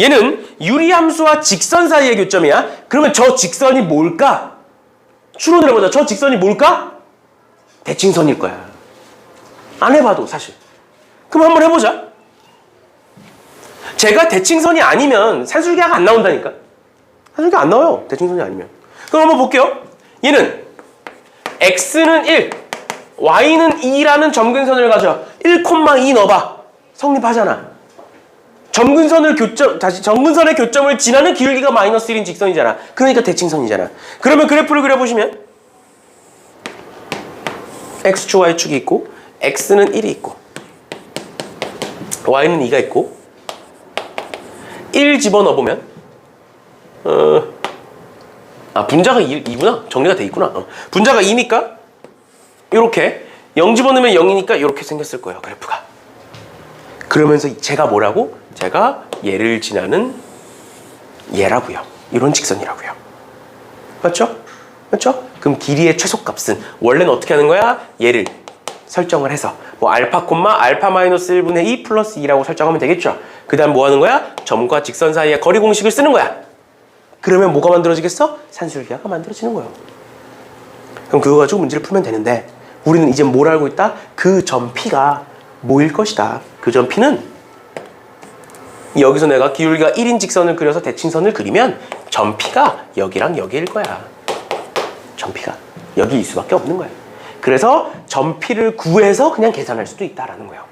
Speaker 1: 얘는 유리함수와 직선 사이의 교점이야. 그러면 저 직선이 뭘까? 추론을 해보자. 저 직선이 뭘까? 대칭선일 거야. 안 해봐도 사실. 그럼 한번 해보자. 제가 대칭선이 아니면 산술계화가 안 나온다니까. 산술계화 안 나와요. 대칭선이 아니면. 그럼 한번 볼게요. 얘는 x는 1, y는 2라는 점근선을 가져. 1,2 넣어봐. 성립하잖아. 점근선의 교점을 지나는 기울기가 마이너스 1인 직선이잖아. 그러니까 대칭선이잖아. 그러면 그래프를 그려보시면 x축, y축이 있고, x는 1이 있고, y는 2가 있고, 1 집어넣어보면 분자가 2구나. 정리가 돼 있구나. 분자가 2니까 이렇게 0 집어넣으면 0이니까 이렇게 생겼을 거예요, 그래프가. 그러면서 제가 뭐라고? 제가 얘를 지나는 얘라고요. 이런 직선이라고요. 맞죠? 맞죠? 그럼 길이의 최소값은 원래는 어떻게 하는 거야? 얘를 설정을 해서 뭐 알파 콤마 알파 마이너스 1분의 2 플러스 2라고 설정하면 되겠죠. 그 다음 뭐 하는 거야? 점과 직선 사이의 거리 공식을 쓰는 거야. 그러면 뭐가 만들어지겠어? 산술계화가 만들어지는 거예요. 그럼 그거 가지고 문제를 풀면 되는데, 우리는 이제 뭘 알고 있다? 그 점 P가 뭐일 것이다. 그 점 P는 여기서 내가 기울기가 1인 직선을 그려서 대칭선을 그리면 점 P가 여기랑 여기일 거야. 점 P가 여기일 수밖에 없는 거야. 그래서 점 P를 구해서 그냥 계산할 수도 있다라는 거예요.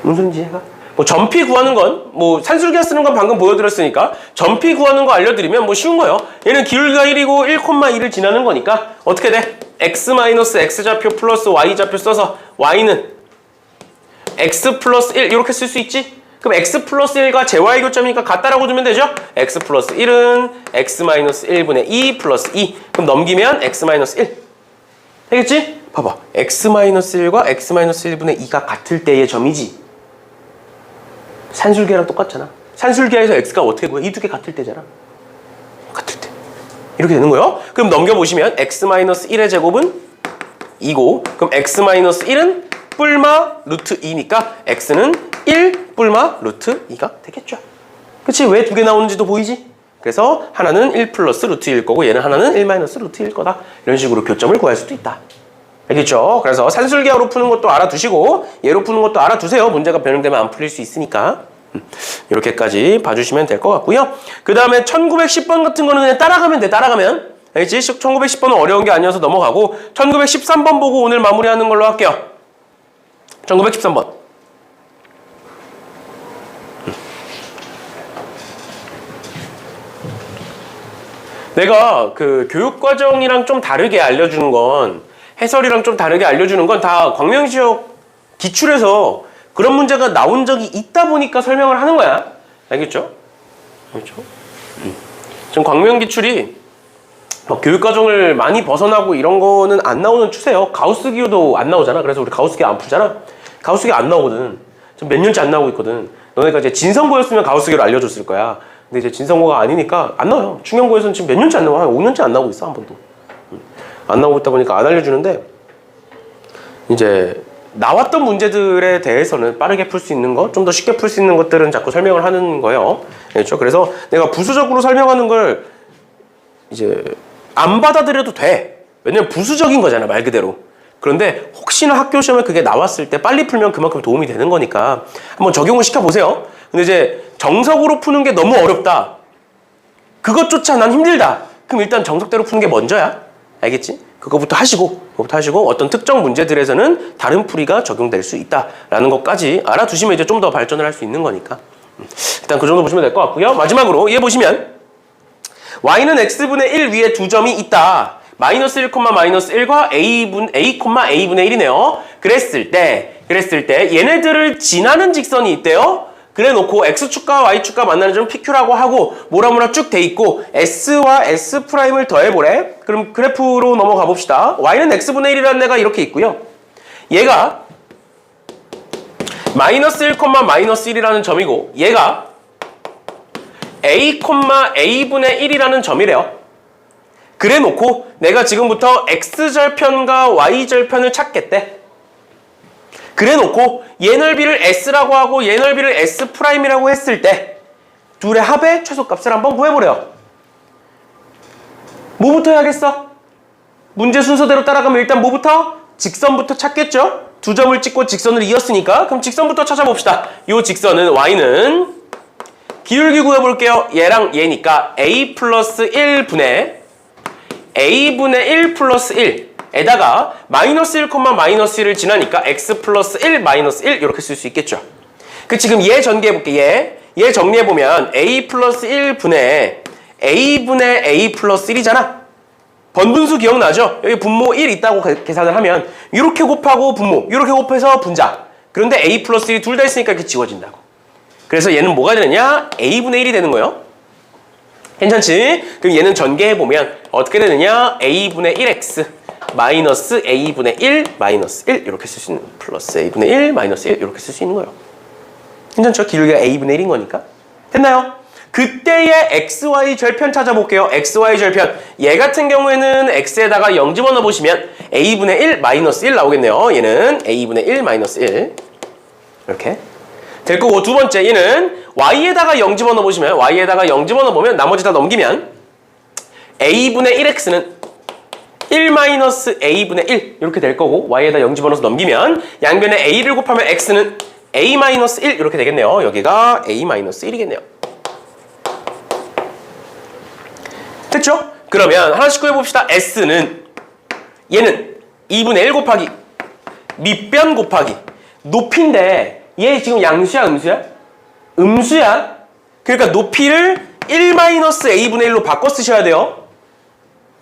Speaker 1: 무슨 소리인지 뭐 점 P 구하는 건 뭐 산술계화 쓰는 건 방금 보여드렸으니까 점 P 구하는 거 알려드리면 뭐 쉬운 거예요. 얘는 기울기가 1이고 1,2를 지나는 거니까 어떻게 돼? x-x좌표 플러스 y좌표 써서 y는 x 플러스 1 이렇게 쓸 수 있지? 그럼 x 플러스 1과 zy 교점이니까 같다라고 두면 되죠? x 플러스 1은 x 마이너스 1분의 2 플러스 2. 그럼 넘기면 x 마이너스 1. 되겠지? 봐봐. x 마이너스 1과 x 마이너스 1분의 2가 같을 때의 점이지. 산술계랑 똑같잖아. 산술계에서 x가 어떻게 구해? 이 두 개 같을 때잖아. 같을 때. 이렇게 되는 거예요. 그럼 넘겨보시면 x 마이너스 1의 제곱은 2고, 그럼 x 마이너스 1은 뿔마 루트 2니까 x는 1 뿔마 루트 2가 되겠죠. 그치? 왜 두 개 나오는지도 보이지? 그래서 하나는 1 플러스 루트 1일 거고 얘는 하나는 1 마이너스 루트 1일 거다. 이런 식으로 교점을 구할 수도 있다. 알겠죠? 그래서 산술기하로 푸는 것도 알아두시고 얘로 푸는 것도 알아두세요. 문제가 변형되면 안 풀릴 수 있으니까. 이렇게까지 봐주시면 될 것 같고요. 그 다음에 1910번 같은 거는 그냥 따라가면 돼. 따라가면. 알겠지? 1910번은 어려운 게 아니어서 넘어가고 1913번 보고 오늘 마무리하는 걸로 할게요. 1913번. 내가 그 교육과정이랑 좀 다르게 알려주는 건 해설이랑 좀 다르게 알려주는 건 다 광명시역 기출에서 그런 문제가 나온 적이 있다 보니까 설명을 하는 거야. 알겠죠? 알겠죠? 지금 광명 기출이 막 교육과정을 많이 벗어나고 이런 거는 안 나오는 추세예요. 가우스 기호도 안 나오잖아. 그래서 우리 가우스 기호 안 풀잖아. 가우스 기호 안 나오거든. 지금 몇 년째 안 나오고 있거든. 너네가 이제 진성고였으면 가우스 기호를 알려줬을 거야. 근데 이제 진성고가 아니니까 안 나와요. 충영고에서는 지금 몇 년째 안 나와. 한 5년째 안 나오고 있어. 한 번도. 안 나오고 있다 보니까 안 알려주는데 이제 나왔던 문제들에 대해서는 빠르게 풀 수 있는 것, 좀 더 쉽게 풀 수 있는 것들은 자꾸 설명을 하는 거예요. 그렇죠? 그래서 내가 부수적으로 설명하는 걸 이제 안 받아들여도 돼. 왜냐면 부수적인 거잖아, 말 그대로. 그런데 혹시나 학교 시험에 그게 나왔을 때 빨리 풀면 그만큼 도움이 되는 거니까 한번 적용을 시켜보세요. 근데 이제 정석으로 푸는 게 너무 어렵다. 그것조차 난 힘들다. 그럼 일단 정석대로 푸는 게 먼저야. 알겠지? 그거부터 하시고 어떤 특정 문제들에서는 다른 풀이가 적용될 수 있다라는 것까지 알아두시면 이제 좀 더 발전을 할 수 있는 거니까. 일단 그 정도 보시면 될 것 같고요. 마지막으로 얘 보시면 y는 x분의 1 위에 두 점이 있다. 마이너스 1, 마이너스 1과 a분의 1이네요. 그랬을 때 얘네들을 지나는 직선이 있대요. 그래 놓고 x축과 y축과 만나는 점 PQ라고 하고 뭐라 쭉 돼 있고 s와 s'을 더해보래. 그럼 그래프로 넘어가 봅시다. y는 x분의 1이라는 애가 이렇게 있고요. 얘가 마이너스 1, 마이너스 1이라는 점이고 얘가 a분의 1이라는 점이래요. 그래 놓고 내가 지금부터 x절편과 y절편을 찾겠대. 그래 놓고 얘 넓이를 s라고 하고 얘 넓이를 s'이라고 했을 때 둘의 합의 최소값을 한번 구해보래요. 뭐부터 해야겠어? 문제 순서대로 따라가면 일단 뭐부터? 직선부터 찾겠죠? 두 점을 찍고 직선을 이었으니까 그럼 직선부터 찾아봅시다. 이 직선은 y는 기울기 구해볼게요. 얘랑 얘니까 a 플러스 1분의 a분의 1 플러스 1 에다가 마이너스 1, 마이너스 1을 지나니까 x 플러스 1, 마이너스 1 이렇게 쓸 수 있겠죠. 그 지금 얘 전개해볼게. 얘 정리해보면 a 플러스 1분의 a분의 a 플러스 1이잖아. 번분수 기억나죠? 여기 분모 1 있다고 계산을 하면 이렇게 곱하고 분모, 이렇게 곱해서 분자. 그런데 a 플러스 1이 둘 다 있으니까 이렇게 지워진다고. 그래서 얘는 뭐가 되느냐? a분의 1이 되는 거예요. 괜찮지? 그럼 얘는 전개해보면 어떻게 되느냐? a분의 1x 마이너스 a분의 1 마이너스 1 이렇게 쓸 수 있는 플러스 a분의 1 마이너스 1 이렇게 쓸 수 있는 거예요. 괜찮죠? 기울기가 a분의 1인 거니까. 됐나요? 그때의 xy 절편 찾아볼게요. xy 절편. 얘 같은 경우에는 x에다가 0 집어넣어 보시면 a분의 1 마이너스 1 나오겠네요. 얘는 a분의 1 마이너스 1 이렇게 될 거고, 두 번째 얘는 y에다가 0 집어넣어 보시면 y에다가 0 집어넣어 보면 나머지 다 넘기면 a분의 1x는 1 마이너스 a분의 1 이렇게 될 거고 y에다 0 집어넣어서 넘기면 양변에 a를 곱하면 x는 a 마이너스 1 이렇게 되겠네요. 여기가 a 마이너스 1이겠네요. 됐죠? 그러면 하나씩 구해봅시다. s는 얘는 2분의 1 곱하기 밑변 곱하기 높이인데 얘 지금 양수야 음수야? 음수야. 그러니까 높이를 1 마이너스 a분의 1로 바꿔 쓰셔야 돼요.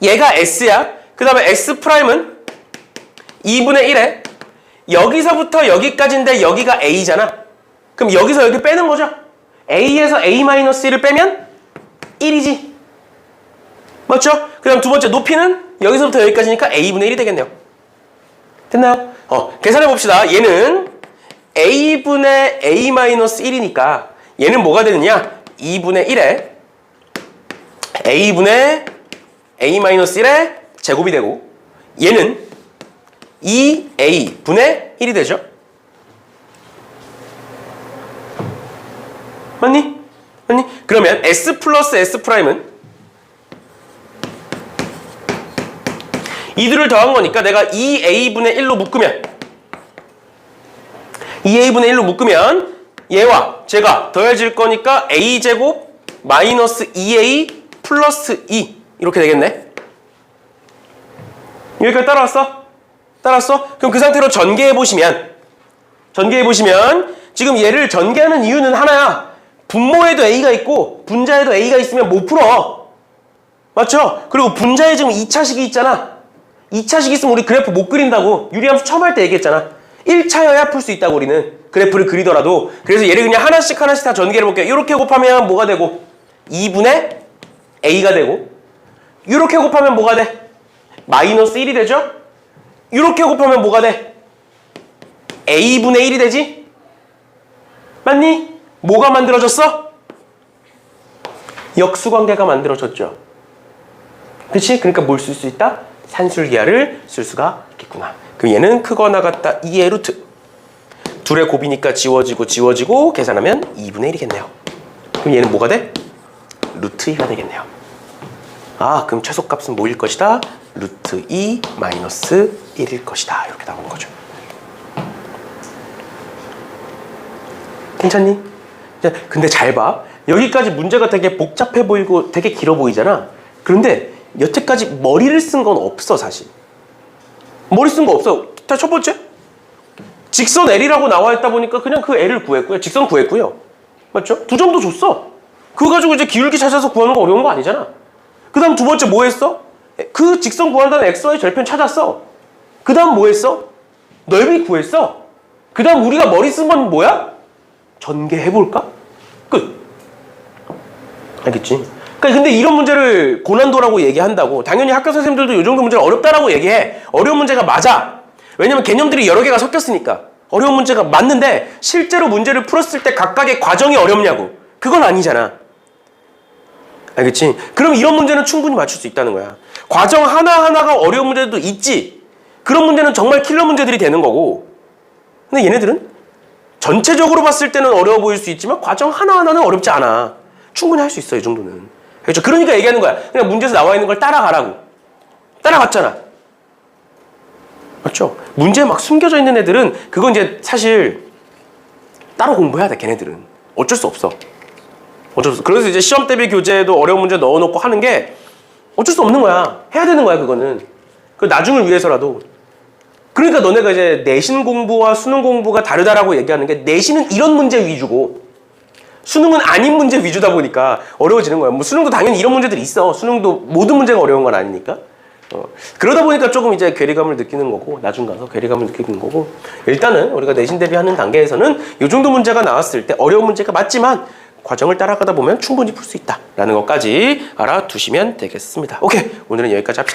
Speaker 1: 얘가 s야. 그 다음에 s'은 2분의 1에 여기서부터 여기까지인데 여기가 a잖아. 그럼 여기서 여기 빼는 거죠. a에서 a-1을 빼면 1이지. 맞죠? 그 다음 두 번째 높이는 여기서부터 여기까지니까 a분의 1이 되겠네요. 됐나요? 계산해 봅시다. 얘는 a분의 a-1이니까 얘는 뭐가 되느냐? 2분의 1에 a분의 a-1의 제곱이 되고 얘는 2a 분의 1이 되죠. 맞니? 맞니? 그러면 s 플러스 s 프라임은 이들을 더한 거니까 내가 2a분의 1로 묶으면 2a분의 1로 묶으면 얘와 제가 더해질 거니까 a제곱 마이너스 2a 플러스 2 이렇게 되겠네. 여기까지 따라왔어? 따라왔어? 그럼 그 상태로 전개해보시면 지금 얘를 전개하는 이유는 하나야. 분모에도 a가 있고 분자에도 a가 있으면 못 풀어. 맞죠? 그리고 분자에 지금 2차식이 있잖아. 2차식 있으면 우리 그래프 못 그린다고 유리함수 처음 할 때 얘기했잖아. 1차여야 풀 수 있다고 우리는 그래프를 그리더라도. 그래서 얘를 그냥 하나씩 다 전개해 볼게요. 이렇게 곱하면 뭐가 되고 2분의 a가 되고 이렇게 곱하면 뭐가 돼? 마이너스 1이 되죠? 이렇게 곱하면 뭐가 돼? a분의 1이 되지? 맞니? 뭐가 만들어졌어? 역수관계가 만들어졌죠. 그치? 그러니까 뭘 쓸 수 있다? 산술기하를 쓸 수가 있겠구나. 그럼 얘는 크거나 같다 2의 루트. 둘의 곱이니까 지워지고 계산하면 2분의 1이겠네요. 그럼 얘는 뭐가 돼? 루트 2가 되겠네요. 아, 그럼 최소값은 뭐일 것이다? 루트 2 마이너스 1일 것이다. 이렇게 나오는 거죠. 괜찮니? 근데 잘 봐. 여기까지 문제가 되게 복잡해 보이고 되게 길어 보이잖아. 그런데 여태까지 머리를 쓴 건 없어, 사실. 머리 쓴 거 없어. 자, 첫 번째. 직선 L이라고 나와 있다 보니까 그냥 그 L을 구했고요. 직선 구했고요. 맞죠? 두 점도 줬어. 그거 가지고 이제 기울기 찾아서 구하는 거 어려운 거 아니잖아. 그 다음 두 번째 뭐 했어? 그 직선 구한다는 XY 절편 찾았어. 그 다음 뭐 했어? 넓이 구했어. 그 다음 우리가 머리 쓴 건 뭐야? 전개해볼까? 끝. 알겠지? 그러니까 근데 이런 문제를 고난도라고 얘기한다고. 당연히 학교 선생님들도 이 정도 문제를 어렵다라고 얘기해. 어려운 문제가 맞아. 왜냐면 개념들이 여러 개가 섞였으니까. 어려운 문제가 맞는데 실제로 문제를 풀었을 때 각각의 과정이 어렵냐고. 그건 아니잖아. 알겠지? 그럼 이런 문제는 충분히 맞출 수 있다는 거야. 과정 하나하나가 어려운 문제도 있지. 그런 문제는 정말 킬러 문제들이 되는 거고. 근데 얘네들은 전체적으로 봤을 때는 어려워 보일 수 있지만 과정 하나하나는 어렵지 않아. 충분히 할 수 있어, 이 정도는. 그렇죠? 그러니까 얘기하는 거야. 그냥 문제에서 나와 있는 걸 따라가라고. 따라갔잖아. 맞죠? 문제에 막 숨겨져 있는 애들은 그건 이제 사실 따로 공부해야 돼, 걔네들은. 어쩔 수 없어. 어쩔 수 없어. 그래서 이제 시험 대비 교재에도 어려운 문제 넣어놓고 하는 게 어쩔 수 없는 거야. 해야 되는 거야, 그거는. 그 나중을 위해서라도. 그러니까 너네가 이제 내신 공부와 수능 공부가 다르다라고 얘기하는 게 내신은 이런 문제 위주고 수능은 아닌 문제 위주다 보니까 어려워지는 거야. 뭐 수능도 당연히 이런 문제들이 있어. 수능도 모든 문제가 어려운 건 아니니까. 그러다 보니까 조금 이제 괴리감을 느끼는 거고 나중 가서 괴리감을 느끼는 거고 일단은 우리가 내신 대비하는 단계에서는 이 정도 문제가 나왔을 때 어려운 문제가 맞지만 과정을 따라가다 보면 충분히 풀 수 있다라는 것까지 알아두시면 되겠습니다. 오케이, 오늘은 여기까지 합시다.